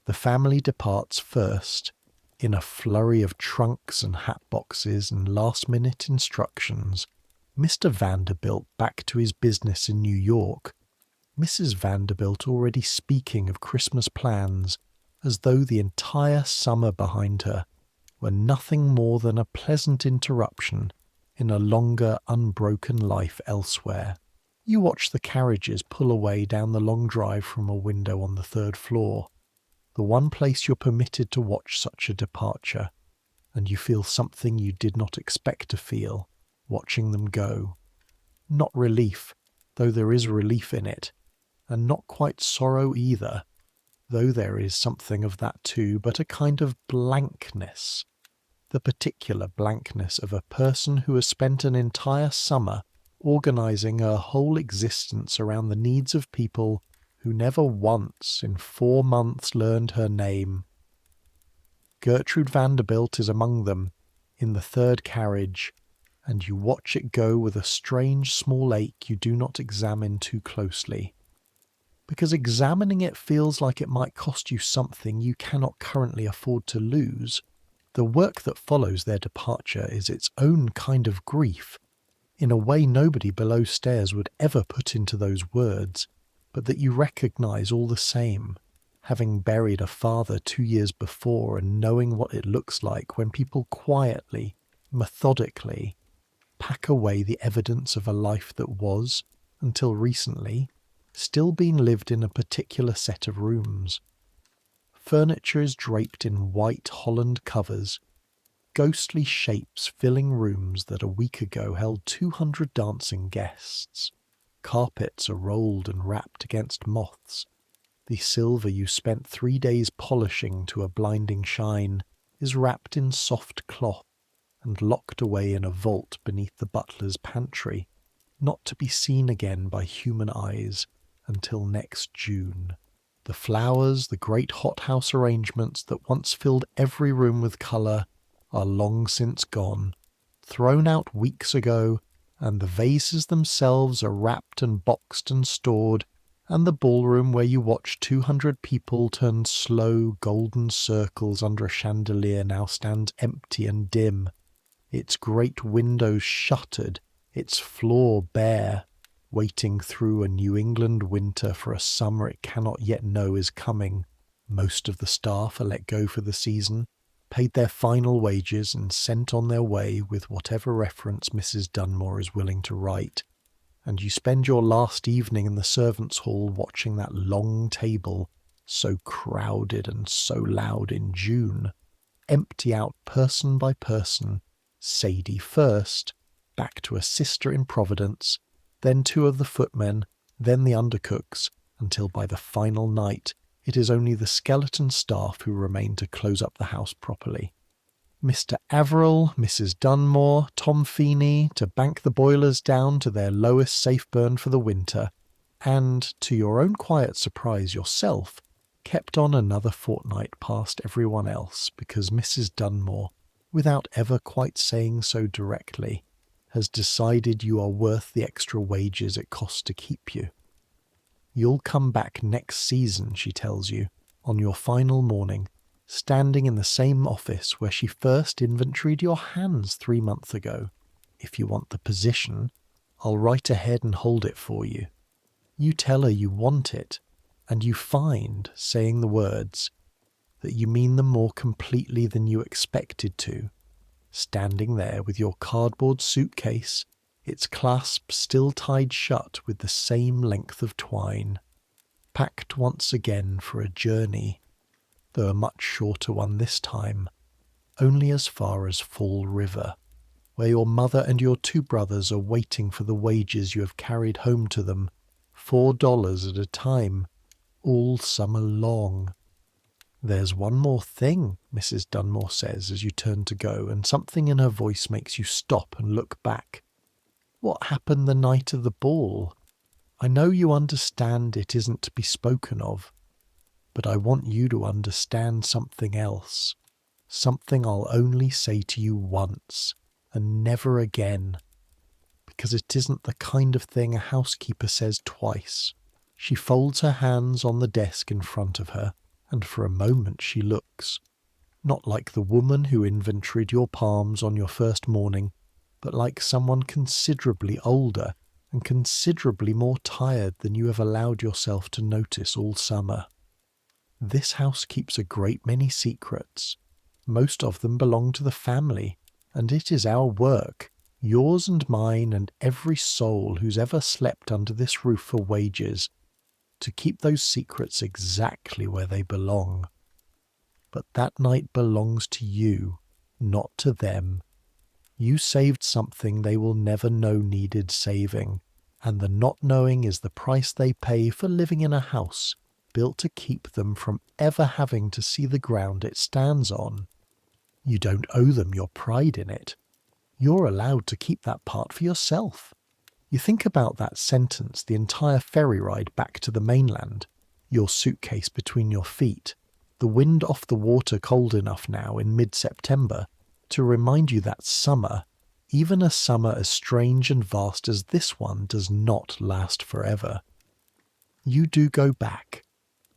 The family departs first, in a flurry of trunks and hat boxes and last-minute instructions. Mr. Vanderbilt back to his business in New York, Mrs. Vanderbilt already speaking of Christmas plans, as though the entire summer behind her were nothing more than a pleasant interruption in a longer, unbroken life elsewhere. You watch the carriages pull away down the long drive from a window on the 3rd floor, the one place you're permitted to watch such a departure, and you feel something you did not expect to feel, watching them go. Not relief, though there is relief in it, and not quite sorrow either, though there is something of that too, but a kind of blankness, the particular blankness of a person who has spent an entire summer organizing her whole existence around the needs of people who never once in 4 months learned her name. Gertrude Vanderbilt is among them, in the 3rd carriage, and you watch it go with a strange small ache you do not examine too closely, because examining it feels like it might cost you something you cannot currently afford to lose. The work that follows their departure is its own kind of grief. in a way nobody below stairs would ever put into those words, but that you recognise all the same, having buried a father 2 years before and knowing what it looks like when people quietly, methodically, pack away the evidence of a life that was, until recently, still being lived in a particular set of rooms. Furniture is draped in white Holland covers, ghostly shapes filling rooms that a week ago held 200 dancing guests. Carpets are rolled and wrapped against moths. The silver you spent 3 days polishing to a blinding shine is wrapped in soft cloth and locked away in a vault beneath the butler's pantry, not to be seen again by human eyes until next June. The flowers, the great hothouse arrangements that once filled every room with colour, are long since gone, thrown out weeks ago, and the vases themselves are wrapped and boxed and stored, and the ballroom where you watch 200 people turn slow golden circles under a chandelier now stands empty and dim, its great windows shuttered, its floor bare, waiting through a New England winter for a summer it cannot yet know is coming. Most of the staff are let go for the season, paid their final wages and sent on their way with whatever reference Mrs. Dunmore is willing to write, and you spend your last evening in the servants' hall watching that long table, so crowded and so loud in June, empty out person by person, Sadie first, back to a sister in Providence, then 2 of the footmen, then the undercooks, until by the final night it is only the skeleton staff who remain to close up the house properly. Mr. Averill, Mrs. Dunmore, Tom Feeney, to bank the boilers down to their lowest safe burn for the winter, and, to your own quiet surprise yourself, kept on another fortnight past everyone else because Mrs. Dunmore, without ever quite saying so directly, has decided you are worth the extra wages it costs to keep you. You'll come back next season, she tells you, on your final morning, standing in the same office where she first inventoried your hands 3 months ago. If you want the position, I'll write ahead and hold it for you. You tell her you want it, and you find, saying the words, that you mean them more completely than you expected to, standing there with your cardboard suitcase, its clasp still tied shut with the same length of twine, packed once again for a journey, though a much shorter one this time, only as far as Fall River, where your mother and your 2 brothers are waiting for the wages you have carried home to them, $4 at a time, all summer long. There's one more thing, Mrs. Dunmore says as you turn to go, and something in her voice makes you stop and look back. What happened the night of the ball? I know you understand it isn't to be spoken of, but I want you to understand something else, something I'll only say to you once, and never again, because it isn't the kind of thing a housekeeper says twice. She folds her hands on the desk in front of her, and for a moment she looks, not like the woman who inventoried your palms on your first morning, but like someone considerably older and considerably more tired than you have allowed yourself to notice all summer. This house keeps a great many secrets. Most of them belong to the family, and it is our work, yours and mine and every soul who's ever slept under this roof for wages, to keep those secrets exactly where they belong. But that night belongs to you, not to them. You saved something they will never know needed saving, and the not knowing is the price they pay for living in a house built to keep them from ever having to see the ground it stands on. You don't owe them your pride in it. You're allowed to keep that part for yourself. You think about that sentence the entire ferry ride back to the mainland, your suitcase between your feet, the wind off the water cold enough now in mid-September to remind you that summer, even a summer as strange and vast as this one, does not last forever. You do go back.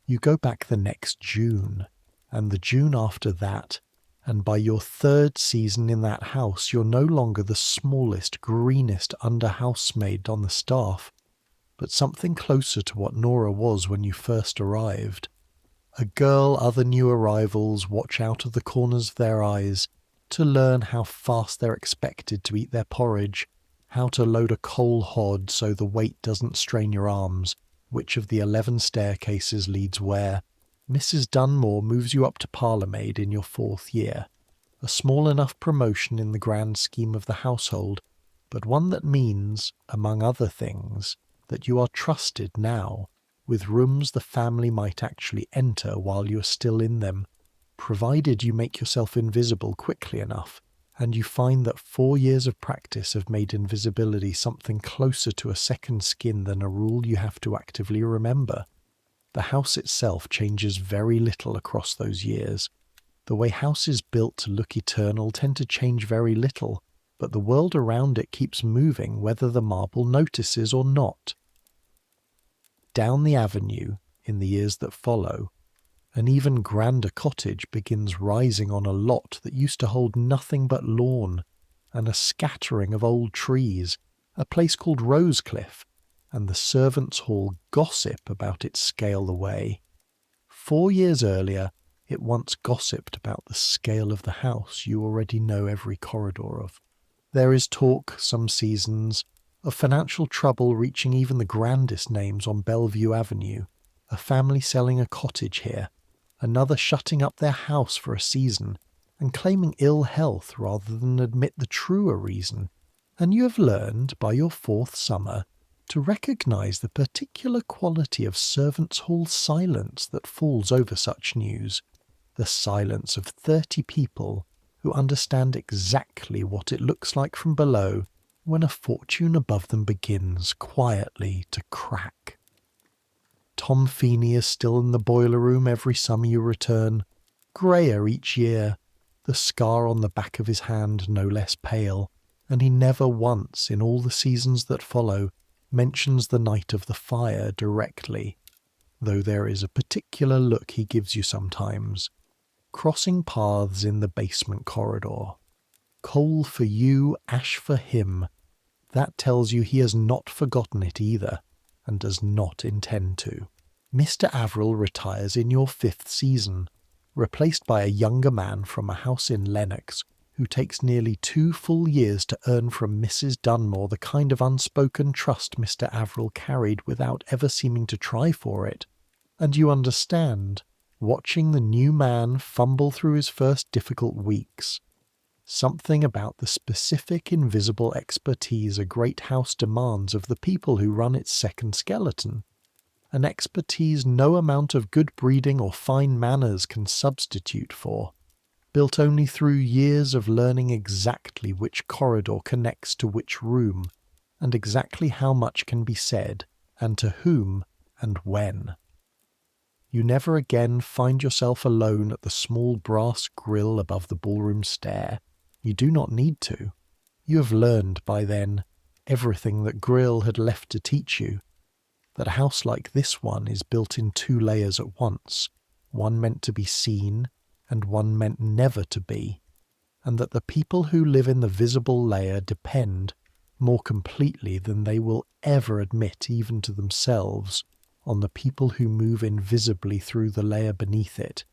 You go back the next June, and the June after that, And by your third season in that house, you're no longer the smallest, greenest under housemaid on the staff, but something closer to what Nora was when you first arrived. A girl other new arrivals watch out of the corners of their eyes to learn how fast they're expected to eat their porridge, how to load a coal hod so the weight doesn't strain your arms, which of the 11 staircases leads where. Mrs. Dunmore moves you up to parlourmaid in your 4th year, a small enough promotion in the grand scheme of the household, but one that means, among other things, that you are trusted now, with rooms the family might actually enter while you're still in them, provided you make yourself invisible quickly enough, and you find that 4 years of practice have made invisibility something closer to a second skin than a rule you have to actively remember. The house itself changes very little across those years. The way houses built to look eternal tend to change very little, but the world around it keeps moving whether the marble notices or not. Down the avenue, in the years that follow, an even grander cottage begins rising on a lot that used to hold nothing but lawn, and a scattering of old trees, a place called Rosecliff, and the servants' hall gossip about its scale away. 4 years earlier, it once gossiped about the scale of the house you already know every corridor of. There is talk, some seasons, of financial trouble reaching even the grandest names on Bellevue Avenue, a family selling a cottage here, another shutting up their house for a season, and claiming ill health rather than admit the truer reason, and you have learned, by your 4th summer, to recognise the particular quality of servants' hall silence that falls over such news, the silence of 30 people who understand exactly what it looks like from below when a fortune above them begins quietly to crack. Tom Feeney is still in the boiler room every summer you return, greyer each year, the scar on the back of his hand no less pale, and he never once, in all the seasons that follow, mentions the night of the fire directly, though there is a particular look he gives you sometimes. Crossing paths in the basement corridor. Coal for you, ash for him. That tells you he has not forgotten it either, and does not intend to. Mr. Averill retires in your 5th season, replaced by a younger man from a house in Lenox, who takes nearly 2 full years to earn from Mrs. Dunmore the kind of unspoken trust Mr. Averill carried without ever seeming to try for it. And you understand, watching the new man fumble through his first difficult weeks, something about the specific invisible expertise a great house demands of the people who run its second skeleton, an expertise no amount of good breeding or fine manners can substitute for, built only through years of learning exactly which corridor connects to which room, and exactly how much can be said, and to whom, and when. You never again find yourself alone at the small brass grill above the ballroom stair. You do not need to. You have learned by then everything that grill had left to teach you, that a house like this one is built in 2 layers at once, one meant to be seen and one meant never to be, and that the people who live in the visible layer depend, more completely than they will ever admit even to themselves, on the people who move invisibly through the layer beneath it,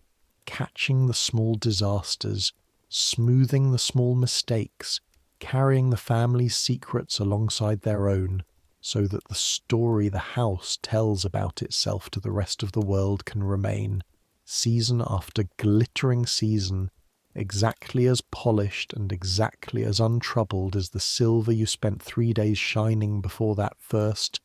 catching the small disasters, smoothing the small mistakes, carrying the family's secrets alongside their own, so that the story the house tells about itself to the rest of the world can remain, season after glittering season, exactly as polished and exactly as untroubled as the silver you spent 3 days shining before that first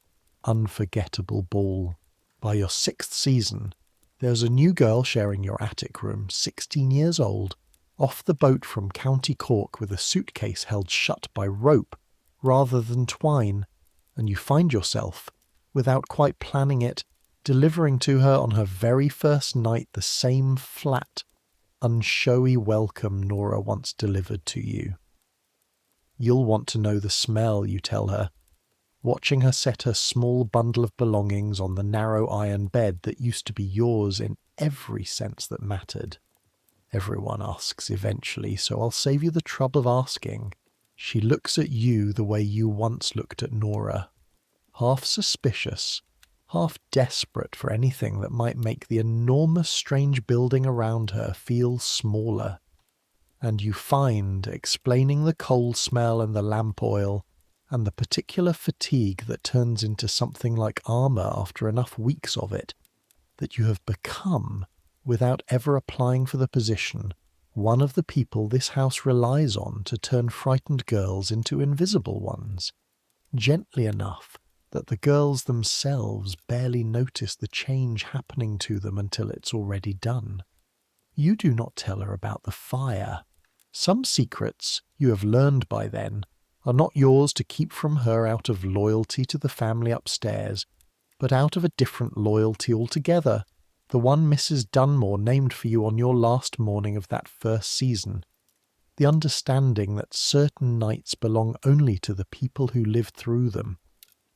unforgettable ball. By your 6th season, there's a new girl sharing your attic room, 16 years old, off the boat from County Cork with a suitcase held shut by rope rather than twine, and you find yourself, without quite planning it, delivering to her on her very first night the same flat, unshowy welcome Nora once delivered to you. You'll want to know the smell, you tell her, watching her set her small bundle of belongings on the narrow iron bed that used to be yours in every sense that mattered. everyone asks eventually, so I'll save you the trouble of asking. She looks at you the way you once looked at Nora, half suspicious, half desperate for anything that might make the enormous strange building around her feel smaller. And you find, explaining the coal smell and the lamp oil, and the particular fatigue that turns into something like armour after enough weeks of it, that you have become, without ever applying for the position, one of the people this house relies on to turn frightened girls into invisible ones, gently enough that the girls themselves barely notice the change happening to them until it's already done. You do not tell her about the fire. Some secrets, you have learned by then, are not yours to keep from her out of loyalty to the family upstairs, but out of a different loyalty altogether, the one Mrs. Dunmore named for you on your last morning of that first season. The understanding that certain nights belong only to the people who live through them,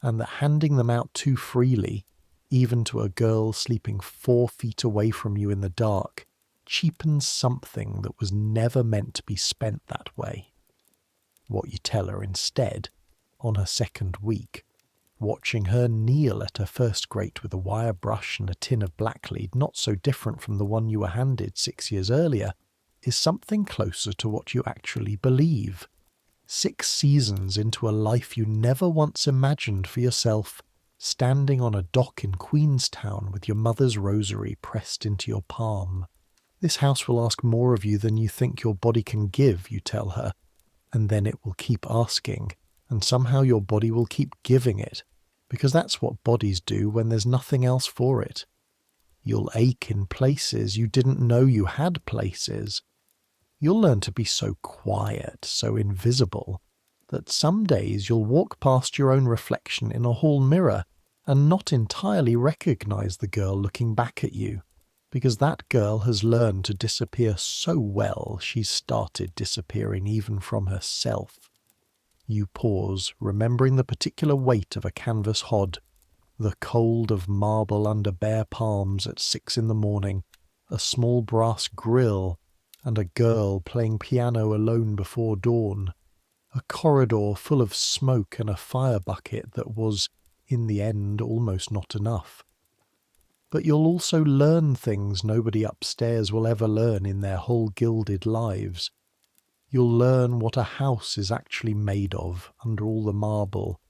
and that handing them out too freely, even to a girl sleeping 4 feet away from you in the dark, cheapens something that was never meant to be spent that way. What you tell her instead, on her second week, watching her kneel at her first grate with a wire brush and a tin of blacklead not so different from the one you were handed 6 years earlier, is something closer to what you actually believe. 6 seasons into a life you never once imagined for yourself, standing on a dock in Queenstown with your mother's rosary pressed into your palm. This house will ask more of you than you think your body can give, you tell her, and then it will keep asking, and somehow your body will keep giving it, because that's what bodies do when there's nothing else for it. You'll ache in places you didn't know you had places. You'll learn to be so quiet, so invisible, that some days you'll walk past your own reflection in a hall mirror and not entirely recognize the girl looking back at you, because that girl has learned to disappear so well she's started disappearing even from herself. You pause, remembering the particular weight of a canvas hod, the cold of marble under bare palms at 6 in the morning, a small brass grill, and a girl playing piano alone before dawn, a corridor full of smoke and a fire bucket that was, in the end, almost not enough. But you'll also learn things nobody upstairs will ever learn in their whole gilded lives. You'll learn what a house is actually made of under all the marble.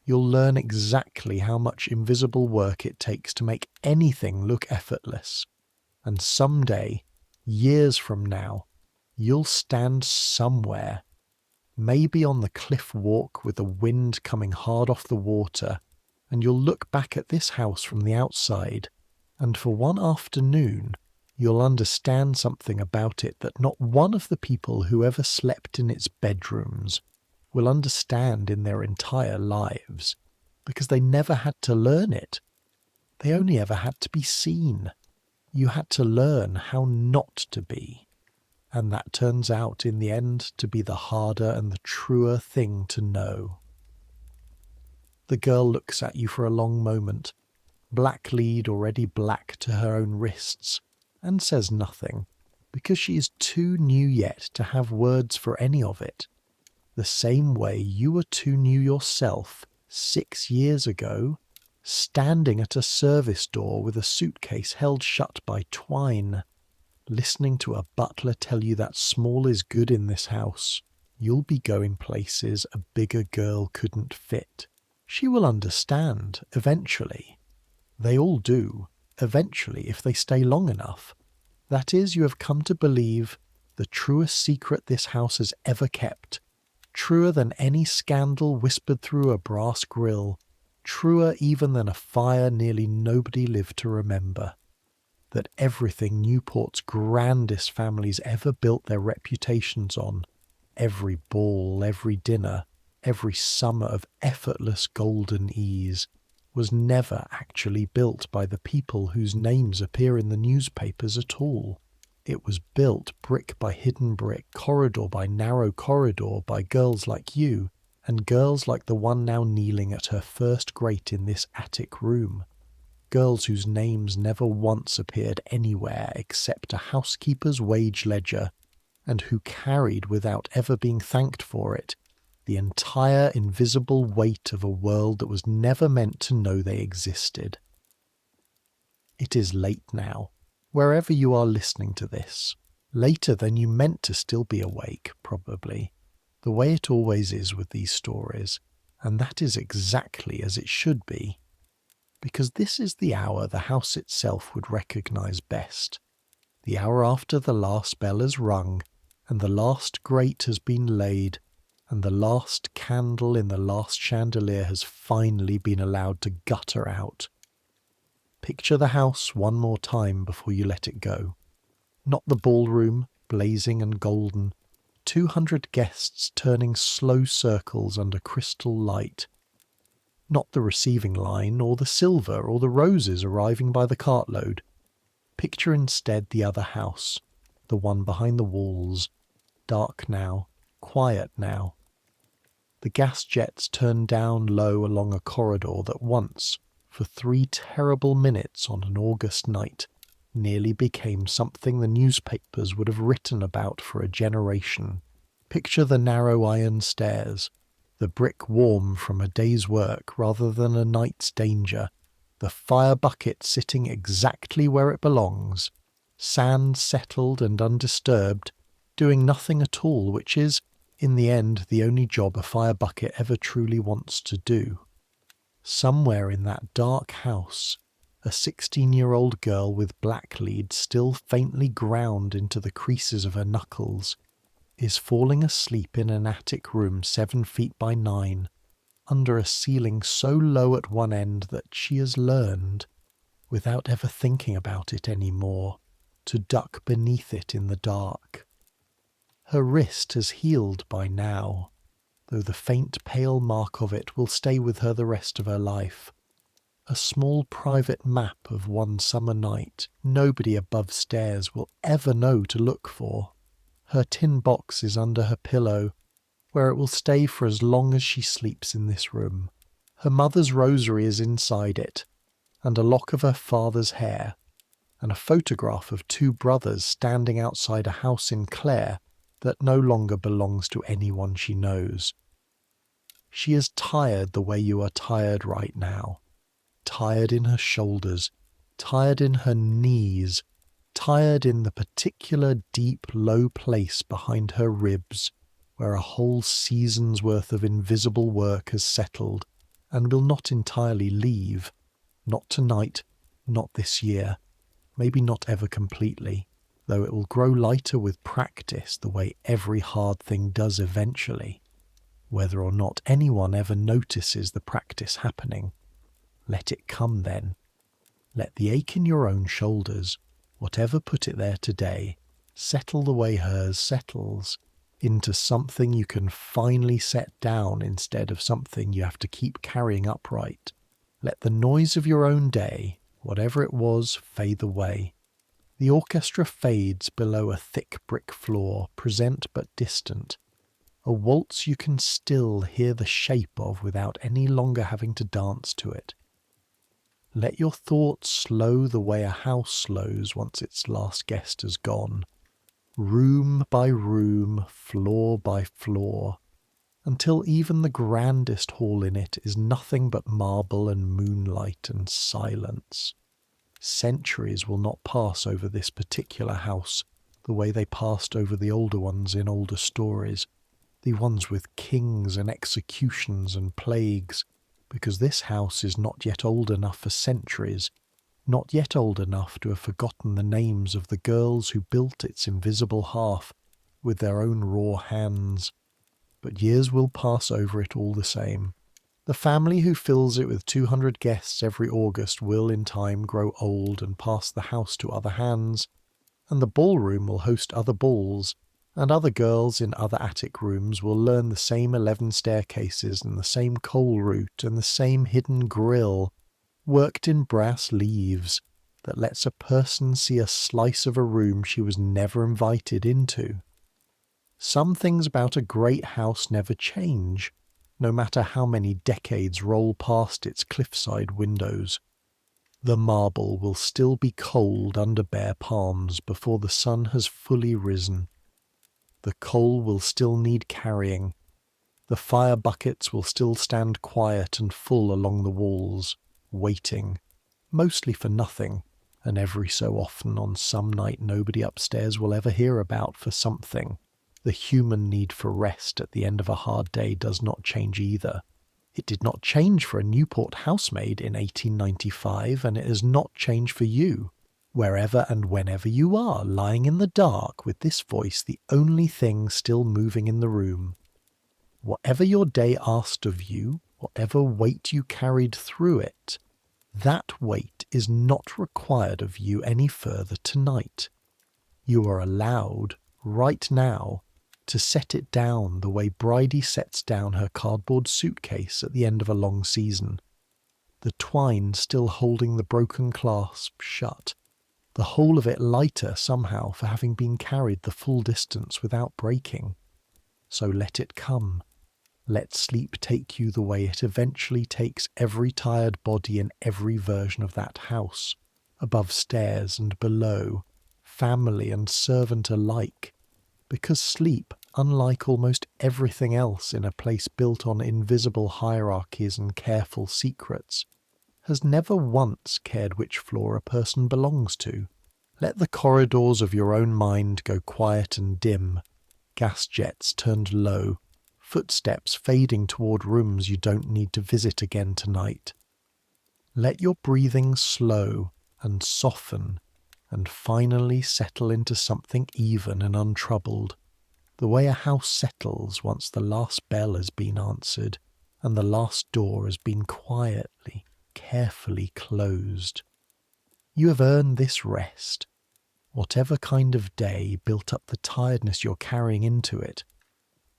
You'll learn exactly how much invisible work it takes to make anything look effortless. And someday, years from now, you'll stand somewhere, maybe on the cliff walk with the wind coming hard off the water, and you'll look back at this house from the outside, and for one afternoon you'll understand something about it that not one of the people who ever slept in its bedrooms will understand in their entire lives, because they never had to learn it. They only ever had to be seen. You had to learn how not to be. And that turns out in the end to be the harder and the truer thing to know. The girl looks at you for a long moment, blacklead already black to her own wrists, and says nothing, because she is too new yet to have words for any of it. The same way you were too new yourself 6 years ago, standing at a service door with a suitcase held shut by twine, listening to a butler tell you that small is good in this house. You'll be going places a bigger girl couldn't fit. She will understand, eventually. They all do, eventually, if they stay long enough. That is, you have come to believe the truest secret this house has ever kept, truer than any scandal whispered through a brass grill, truer even than a fire nearly nobody lived to remember. That everything Newport's grandest families ever built their reputations on, every ball, every dinner, every summer of effortless golden ease, was never actually built by the people whose names appear in the newspapers at all. It was built brick by hidden brick, corridor by narrow corridor, by girls like you, and girls like the one now kneeling at her first grate in this attic room. girls whose names never once appeared anywhere except a housekeeper's wage ledger, and who carried, without ever being thanked for it, the entire invisible weight of a world that was never meant to know they existed. It is late now, wherever you are listening to this. Later than you meant to still be awake, probably, the way it always is with these stories, and that is exactly as it should be. Because this is the hour the house itself would recognise best. The hour after the last bell has rung, and the last grate has been laid, and the last candle in the last chandelier has finally been allowed to gutter out. Picture the house one more time before you let it go. Not the ballroom, blazing and golden, 200 guests turning slow circles under crystal light. Not the receiving line, or the silver, or the roses arriving by the cartload. Picture instead the other house, the one behind the walls, dark now, quiet now. The gas jets turned down low along a corridor that once, for 3 terrible minutes on an August night, nearly became something the newspapers would have written about for a generation. Picture the narrow iron stairs, the brick warm from a day's work rather than a night's danger, the fire bucket sitting exactly where it belongs, sand settled and undisturbed, doing nothing at all, which is, in the end, the only job a fire bucket ever truly wants to do. Somewhere in that dark house, a 16-year-old girl with blacklead still faintly ground into the creases of her knuckles, is falling asleep in an attic room 7 feet by 9, under a ceiling so low at one end that she has learned, without ever thinking about it any more, to duck beneath it in the dark. Her wrist has healed by now, though the faint pale mark of it will stay with her the rest of her life. A small private map of one summer night nobody above stairs will ever know to look for. Her tin box is under her pillow, where it will stay for as long as she sleeps in this room. Her mother's rosary is inside it, and a lock of her father's hair, and a photograph of 2 brothers standing outside a house in Clare that no longer belongs to anyone she knows. She is tired the way you are tired right now. Tired in her shoulders, tired in her knees, tired in the particular deep, low place behind her ribs, where a whole season's worth of invisible work has settled, and will not entirely leave. Not tonight, not this year, maybe not ever completely, though it will grow lighter with practice the way every hard thing does eventually. Whether or not anyone ever notices the practice happening, let it come then. Let the ache in your own shoulders, whatever put it there today, settle the way hers settles, into something you can finally set down instead of something you have to keep carrying upright. Let the noise of your own day, whatever it was, fade away. The orchestra fades below a thick brick floor, present but distant. A waltz you can still hear the shape of without any longer having to dance to it. Let your thoughts slow the way a house slows once its last guest has gone, room by room, floor by floor, until even the grandest hall in it is nothing but marble and moonlight and silence. Centuries will not pass over this particular house the way they passed over the older ones in older stories, the ones with kings and executions and plagues, because this house is not yet old enough for centuries, not yet old enough to have forgotten the names of the girls who built its invisible half with their own raw hands. But years will pass over it all the same. The family who fills it with 200 guests every August will in time grow old and pass the house to other hands, and the ballroom will host other balls, and other girls in other attic rooms will learn the same 11 staircases and the same coal route and the same hidden grill, worked in brass leaves, that lets a person see a slice of a room she was never invited into. Some things about a great house never change, no matter how many decades roll past its cliffside windows. The marble will still be cold under bare palms before the sun has fully risen. The coal will still need carrying. The fire buckets will still stand quiet and full along the walls, waiting, mostly for nothing, and every so often on some night nobody upstairs will ever hear about for something. The human need for rest at the end of a hard day does not change either. It did not change for a Newport housemaid in 1895, and it has not changed for you, wherever and whenever you are, lying in the dark with this voice the only thing still moving in the room. Whatever your day asked of you, whatever weight you carried through it, that weight is not required of you any further tonight. You are allowed, right now, to set it down the way Bridie sets down her cardboard suitcase at the end of a long season. The twine still holding the broken clasp shut, the whole of it lighter somehow for having been carried the full distance without breaking. So let it come. Let sleep take you the way it eventually takes every tired body in every version of that house, above stairs and below, family and servant alike, because sleep, unlike almost everything else in a place built on invisible hierarchies and careful secrets, has never once cared which floor a person belongs to. Let the corridors of your own mind go quiet and dim, gas jets turned low, footsteps fading toward rooms you don't need to visit again tonight. Let your breathing slow and soften and finally settle into something even and untroubled, the way a house settles once the last bell has been answered and the last door has been quietly, carefully closed. You have earned this rest. Whatever kind of day built up the tiredness you're carrying into it,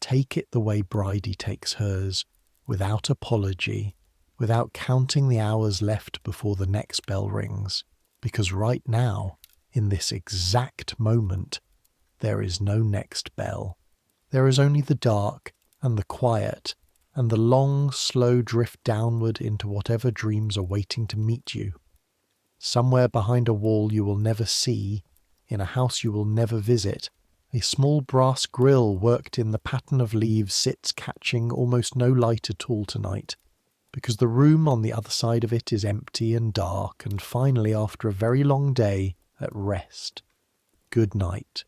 take it the way Bridie takes hers, without apology, without counting the hours left before the next bell rings, because right now, in this exact moment, there is no next bell. There is only the dark and the quiet and the long, slow drift downward into whatever dreams are waiting to meet you. Somewhere behind a wall you will never see, in a house you will never visit, a small brass grill worked in the pattern of leaves sits catching almost no light at all tonight, because the room on the other side of it is empty and dark and finally, after a very long day, at rest. Good night.